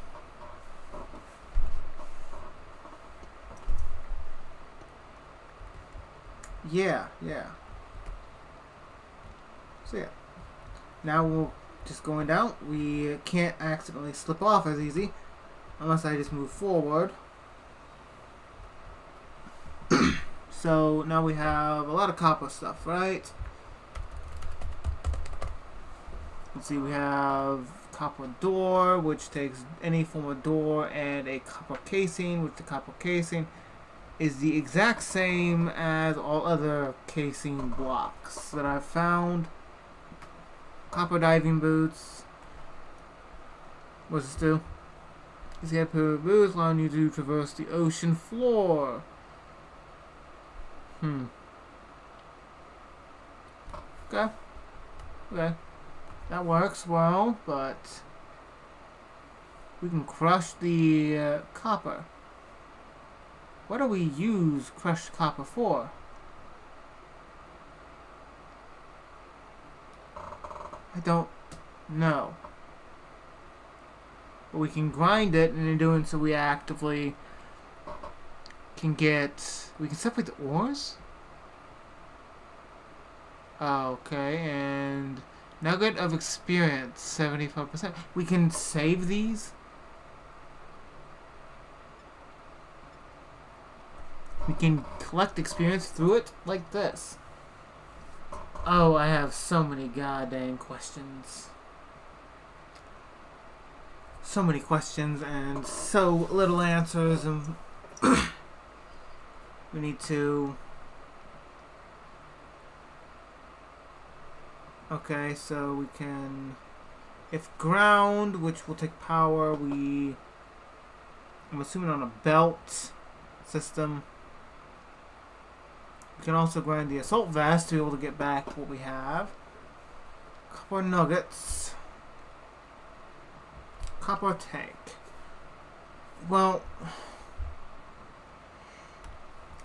Speaker 1: Yeah. So yeah. Now we'll just going down. We can't accidentally slip off as easy unless I just move forward. So now we have a lot of copper stuff, right? Let's see, we have copper door, which takes any form of door, and a copper casing, which the copper casing is the exact same as all other casing blocks that I've found. Copper diving boots. What's this do? These have pair of boots allowing you to traverse the ocean floor. Okay. That works well, but we can crush the copper. What do we use crushed copper for? I don't know. But we can grind it, and in doing so we actively can get... We can separate the ores? Okay, and... Nugget of experience, 75%. We can save these? We can collect experience through it like this. Oh, I have so many goddamn questions. So many questions and so little answers, and we need to Okay, so we can... If ground, which will take power, I'm assuming on a belt system. We can also grind the assault vest to be able to get back what we have. Copper nuggets. Copper tank. Well,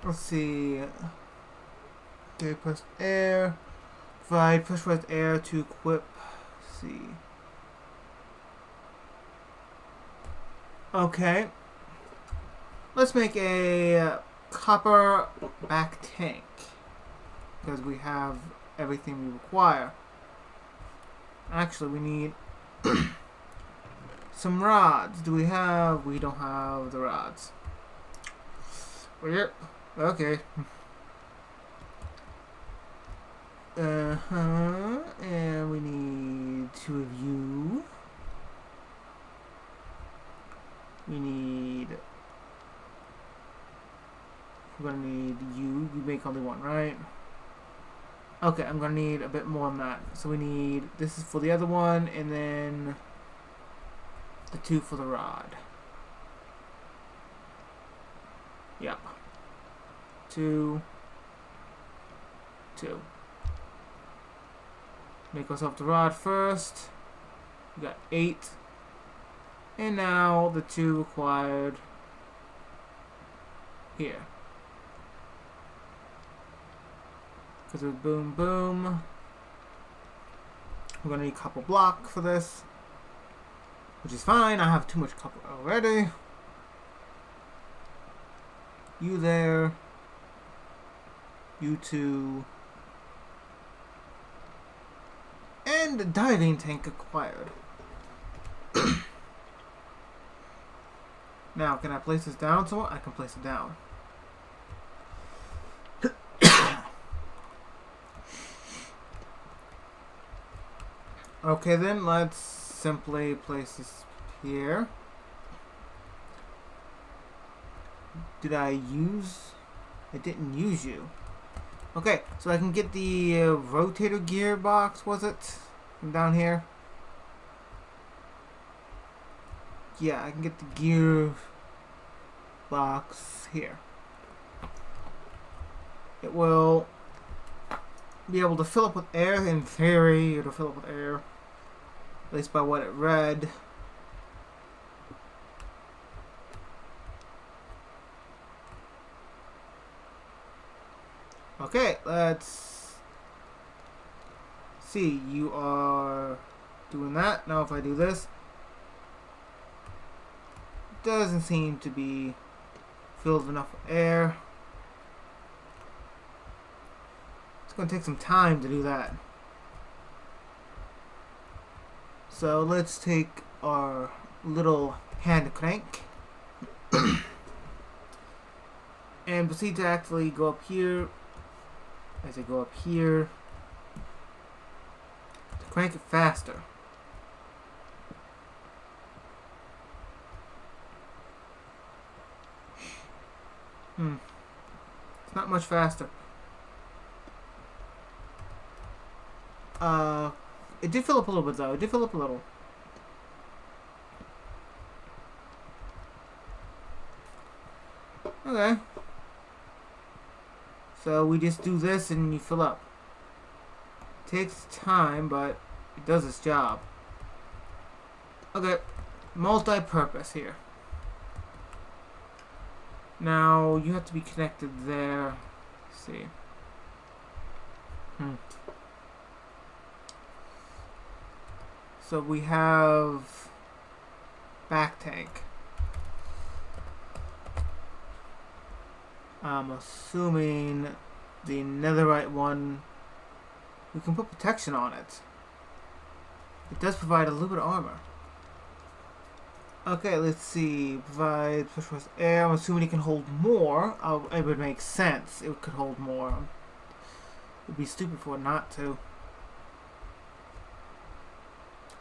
Speaker 1: let's see. Okay, press air. Provide pressurized air to equip. Let's see. Okay. Let's make a copper back tank. Because we have everything we require. Actually, we need some rods. Do we have? We don't have the rods. Yep. Okay. And we need 2 of you. We need... We're gonna need you. You make only 1, right? Okay, I'm gonna need a bit more than that. So we need... This is for the other one, and then... the 2 for the rod. Yep. 2. 2. Make ourselves the rod first. We got 8. And now the 2 required here. Because of boom boom. We're gonna need copper block for this. Which is fine, I have too much copper already. You there. You 2. And the diving tank acquired. Now, can I place this down somewhere? I can place it down. Okay then, let's simply place this here. Did I use? I didn't use you. Okay, so I can get the rotator gearbox, was it? From down here? Yeah, I can get the gear box here. It will be able to fill up with air. In theory, it'll fill up with air. At least by what it read. Okay, let's see. You are doing that. Now if I do this, doesn't seem to be filled enough with air. It's going to take some time to do that. So let's take our little hand crank and proceed to actually go up here. As I go up here to crank it faster. It's not much faster. It did fill up a little bit though. It did fill up a little. Okay. So we just do this and you fill up. Takes time, but it does its job. Okay. Multi-purpose here. Now, you have to be connected there. Let's see. So we have back tank. I'm assuming the netherite one, we can put protection on it. It does provide a little bit of armor. Okay, let's see. Provide pressurized air. I'm assuming it can hold more. It would make sense. It could hold more. It would be stupid for it not to.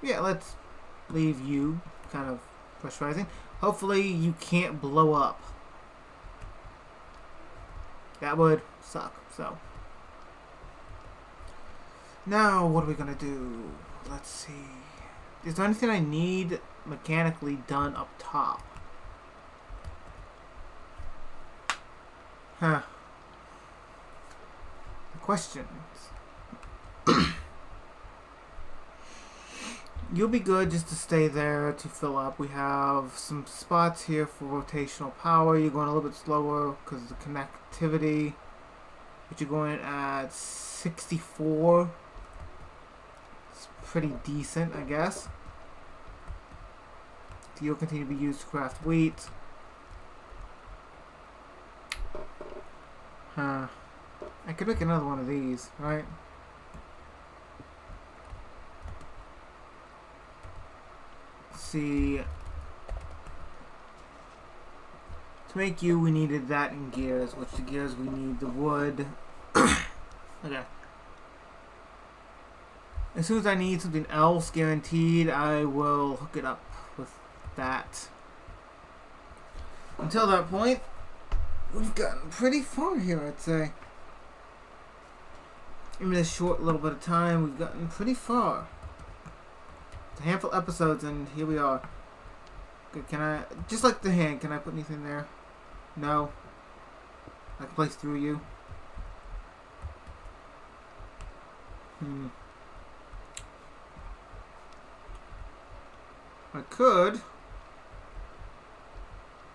Speaker 1: Yeah, let's leave you kind of pressurizing. Hopefully you can't blow up. That would suck, so. Now, what are we gonna do? Let's see. Is there anything I need mechanically done up top? Huh. Questions. You'll be good just to stay there to fill up. We have some spots here for rotational power. You're going a little bit slower because of the connectivity. But you're going at 64. It's pretty decent, I guess. You'll continue to be used to craft wheat. Huh. I could make another one of these, right? Let's see. To make you, we needed that in gears. Which the gears we need the wood. Okay. As soon as I need something else guaranteed, I will hook it up with that. Until that point, we've gotten pretty far here, I'd say. In this short little bit of time, we've gotten pretty far. It's a handful of episodes, and here we are. Okay, can I, just like the hand, can I put anything there? No. I can place through you. I could,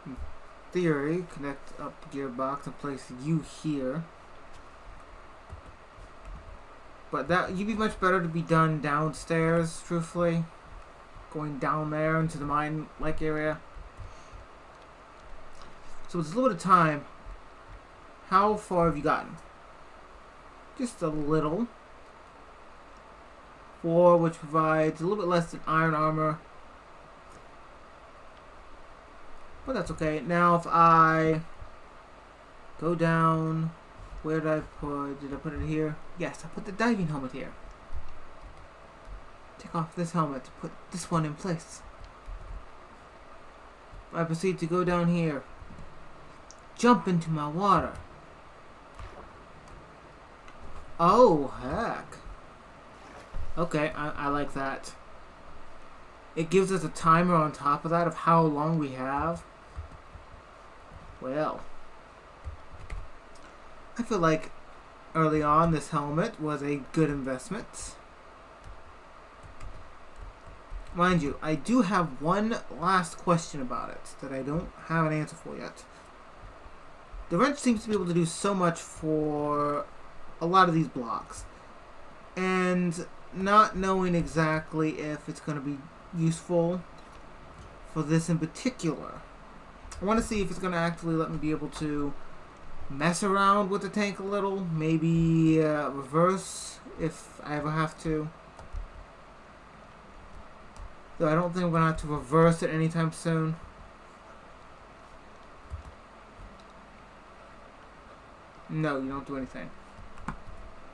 Speaker 1: in theory, connect up the gearbox and place you here. But that you'd be much better to be done downstairs, truthfully. Going down there into the mine-like area. So it's a little bit of time. How far have you gotten? Just a little. 4, which provides a little bit less than iron armor. But that's okay. Now if I go down, where did I put it here? Yes, I put the diving helmet here. Take off this helmet to put this one in place. I proceed to go down here. Jump into my water. Oh, heck. Okay, I like that. It gives us a timer on top of that of how long we have. Well, I feel like early on this helmet was a good investment. Mind you, I do have one last question about it that I don't have an answer for yet. The wrench seems to be able to do so much for a lot of these blocks. And not knowing exactly if it's going to be useful for this in particular. I want to see if it's going to actually let me be able to mess around with the tank a little. Maybe reverse if I ever have to. Though I don't think I'm going to have to reverse it anytime soon. No, you don't do anything.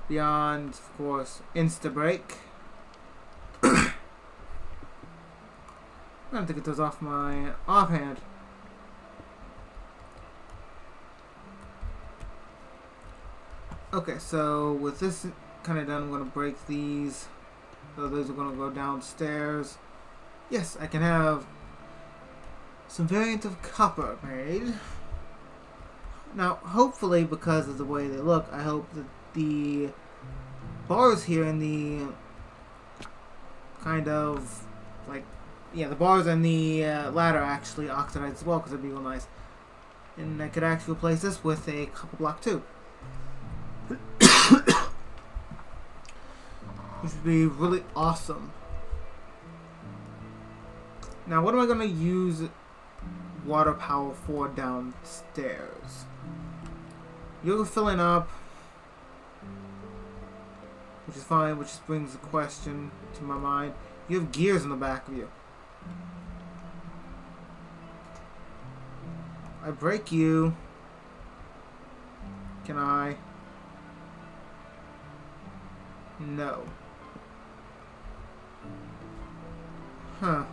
Speaker 1: Beyond, of course, insta-break. I'm going to have to get those off my offhand. Okay, so with this kind of done, I'm going to break these. So those are going to go downstairs. Yes, I can have some variant of copper made. Now, hopefully, because of the way they look, I hope that the bars here in the kind of, like, yeah, the bars and the ladder actually oxidize as well, because it'd be real nice. And I could actually replace this with a copper block too. Which would be really awesome. Now, what am I going to use water power for downstairs? You're filling up, which is fine, which just brings a question to my mind. You have gears in the back of you. I break you. Can I? No. Huh.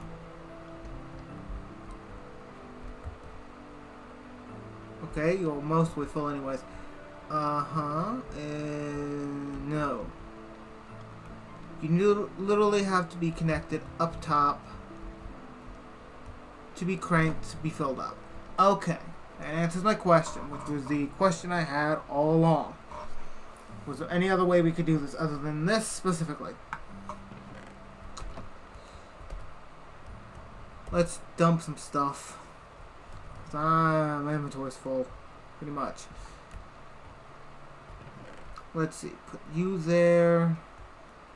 Speaker 1: Okay, you're mostly full anyways. No. You literally have to be connected up top to be cranked to be filled up. Okay, that answers my question, which was the question I had all along. Was there any other way we could do this other than this specifically? Let's dump some stuff. My inventory's full, pretty much. Let's see, put you there.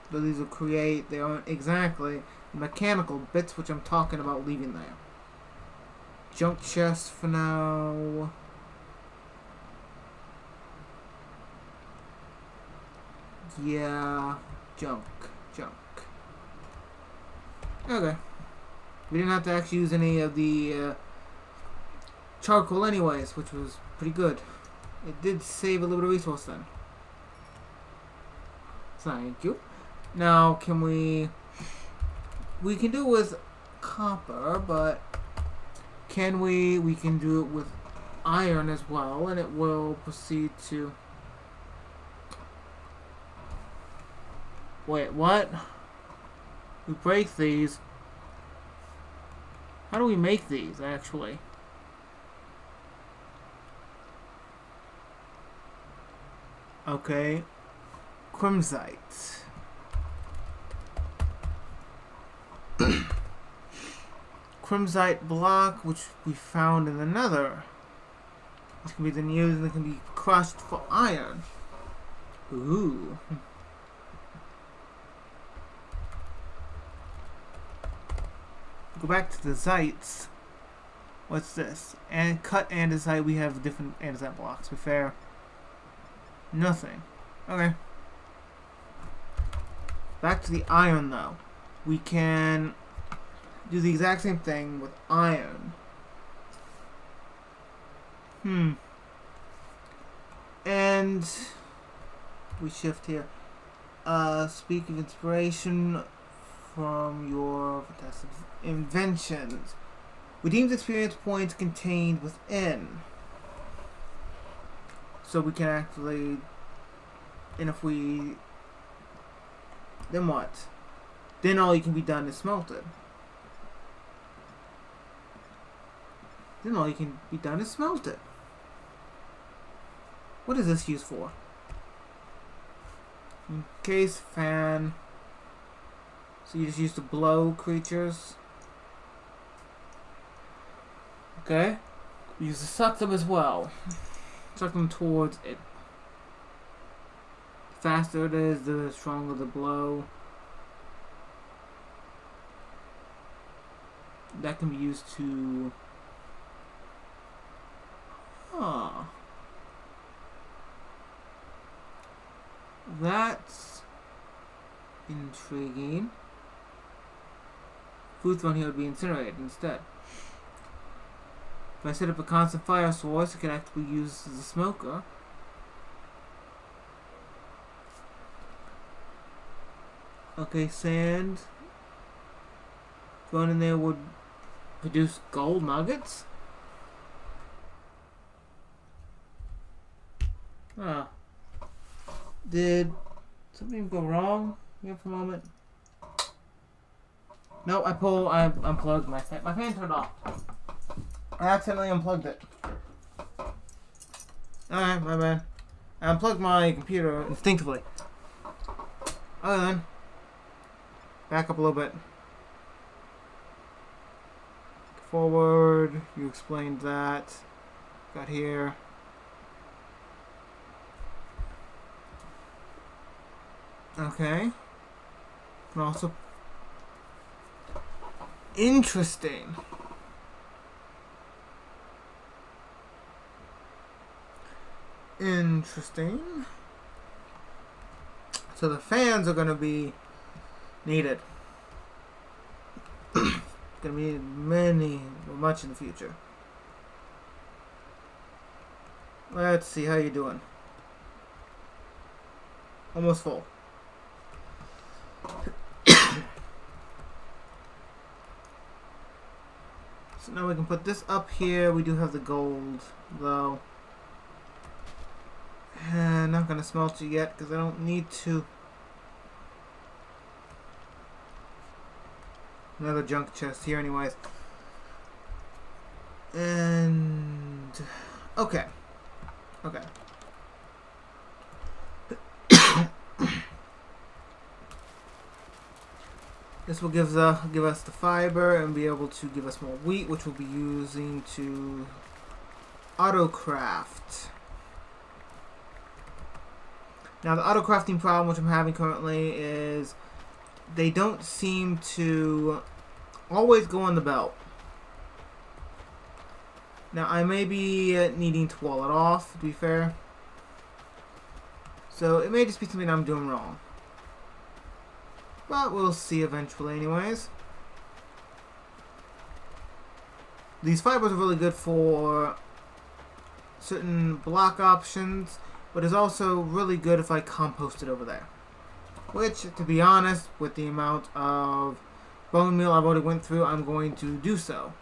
Speaker 1: But these will create their own exactly mechanical bits, which I'm talking about leaving there. Junk chest for now. Yeah, junk. Okay. We didn't have to actually use any of the charcoal anyways, which was pretty good. It did save a little bit of resource then. Thank you. Now, can we can do it with copper, but can we can do it with iron as well, and it will proceed to... Wait, what? We break these. How do we make these, actually? Okay. Crimsite. Crimsite block, which we found in the nether. Which can be then used and it can be crushed for iron. Ooh. Go back to the zites. What's this? And cut andesite. We have different andesite blocks. Be fair. Nothing. Okay. Back to the iron though. We can do the exact same thing with iron. And we shift here. Speak of inspiration from your fantastic inventions. Redeems experience points contained within. So we can actually, and if we, then what? Then all you can be done is smelted. Then all you can be done is smelted. What is this used for? Encase fan. So you just use to blow creatures. Okay. We use to suck them as well. Suck them towards it. The faster it is, the stronger the blow. That can be used to... That's intriguing. Food thrown here would be incinerated instead. If I set up a constant fire source, it can actually be used as a smoker. Okay, sand thrown in there would produce gold nuggets. Did something go wrong here for a moment? No, I unplugged my fan. My fan turned off. I accidentally unplugged it. Alright, my bad. I unplugged my computer instinctively. Other than, back up a little bit. Forward, you explained that. Got here. Okay. And also... Interesting. Interesting. So the fans are going to be needed. Going to be much in the future. Let's see how you doing. Almost full. So now we can put this up here. We do have the gold, though. And not going to smelt it yet because I don't need to. Another junk chest here anyways. And... okay. Okay. This will give us the fiber and be able to give us more wheat, which we'll be using to auto-craft. Now the auto-crafting problem which I'm having currently is they don't seem to always go on the belt. Now I may be needing to wall it off, to be fair. So it may just be something I'm doing wrong. But we'll see eventually anyways. These fibers are really good for certain block options, but it's also really good if I compost it over there. Which, to be honest, with the amount of bone meal I've already went through, I'm going to do so.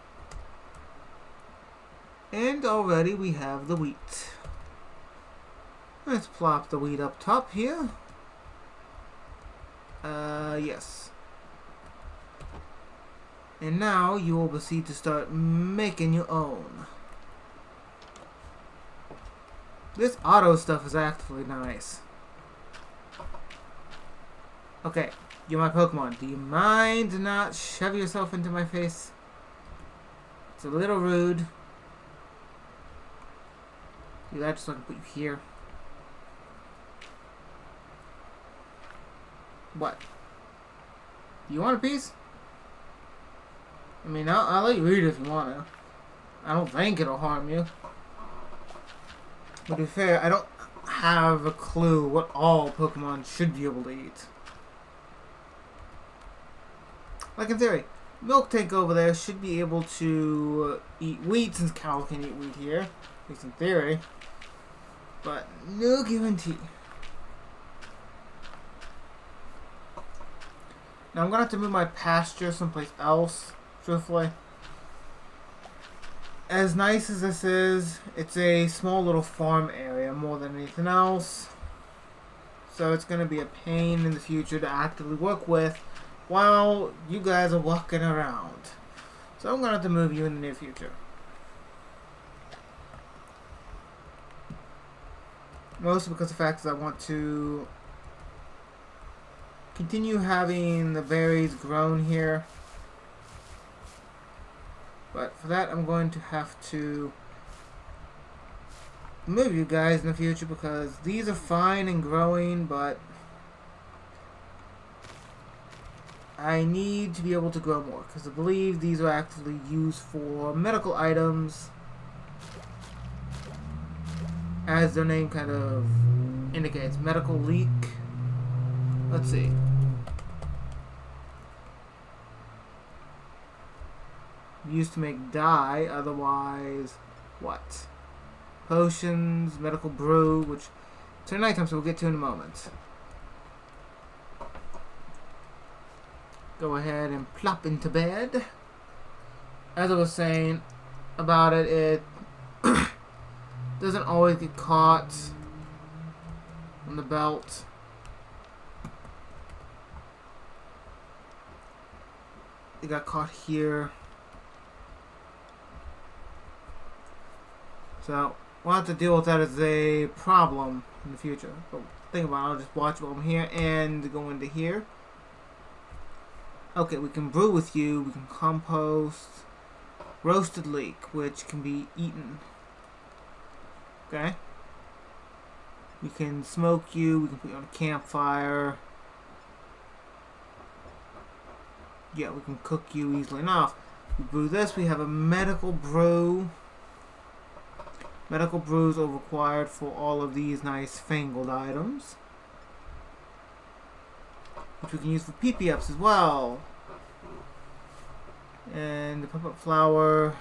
Speaker 1: And already we have the wheat. Let's plop the wheat up top here. Yes. And now you will proceed to start making your own. This auto stuff is actually nice. Okay, you're my Pokemon. Do you mind not shove yourself into my face? It's a little rude. Do that just so I can put you here. What? Do you want a piece? I mean, I'll let you eat it if you want to. I don't think it'll harm you. But to be fair, I don't have a clue what all Pokemon should be able to eat. Like in theory, Milk Tank over there should be able to eat wheat since cows can eat wheat here. At least in theory. But no guarantee. Now I'm going to have to move my pasture someplace else, truthfully. As nice as this is, it's a small little farm area more than anything else. So it's going to be a pain in the future to actively work with while you guys are walking around. So I'm going to have to move you in the near future. Mostly because of the fact that I want to continue having the berries grown here. But for that I'm going to have to move you guys in the future because these are fine and growing, but I need to be able to grow more because I believe these are actually used for medical items, as their name kind of indicates, medical leek. Let's see. Used to make dye, otherwise, what? Potions, medical brew, which turn nighttime, so we'll get to in a moment. Go ahead and plop into bed. As I was saying about it, it doesn't always get caught on the belt. It got caught here. So we'll have to deal with that as a problem in the future. But think about it, I'll just watch while I'm here and go into here. Okay, we can brew with you, we can compost. Roasted leek, which can be eaten. Okay? We can smoke you, we can put you on a campfire. Yeah, we can cook you easily enough. We brew this, we have a medical brew. Medical brews are required for all of these nice fangled items, which we can use for PP ups as well. And the pop-up flower,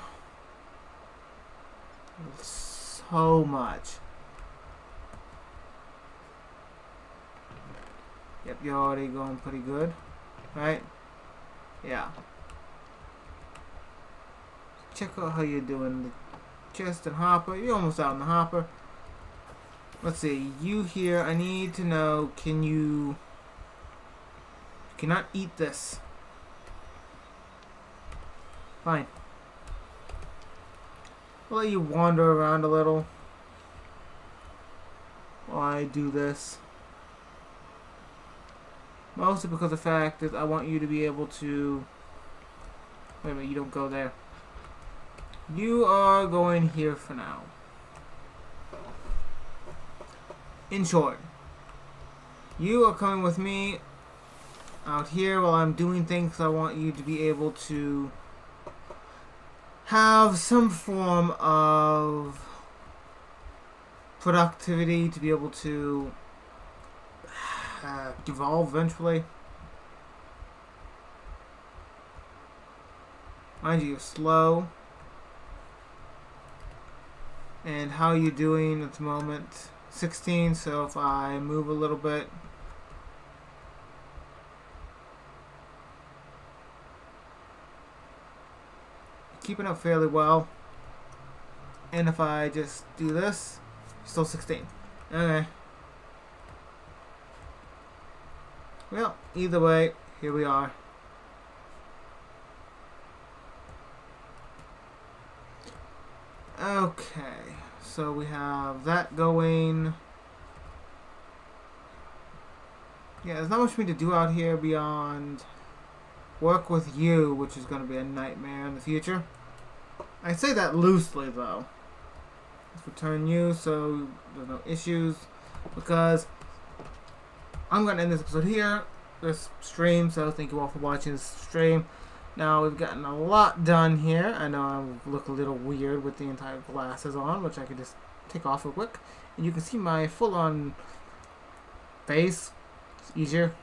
Speaker 1: so much. Yep, you're already going pretty good, right? Yeah. Check out how you're doing. Chest and hopper. You're almost out in the hopper. Let's see. You here. I need to know. Can you? You cannot eat this. Fine. I'll let you wander around a little while I do this. Mostly because the fact is I want you to be able to... Wait a minute, you don't go there. You are going here for now. In short, you are coming with me out here while I'm doing things. I want you to be able to have some form of productivity, to be able to evolve eventually. Mind you, you're slow. And how are you doing at the moment? 16, so if I move a little bit. Keeping up fairly well. And if I just do this, still 16. Okay. Well, either way, here we are. Okay, so we have that going. Yeah, there's not much for me to do out here beyond work with you, which is going to be a nightmare in the future. I say that loosely, though. Let's return you so there's no issues, because I'm going to end this episode here, this stream, so thank you all for watching this stream. Now, we've gotten a lot done here. I know I look a little weird with the entire glasses on, which I could just take off real quick. And you can see my full-on face. It's easier.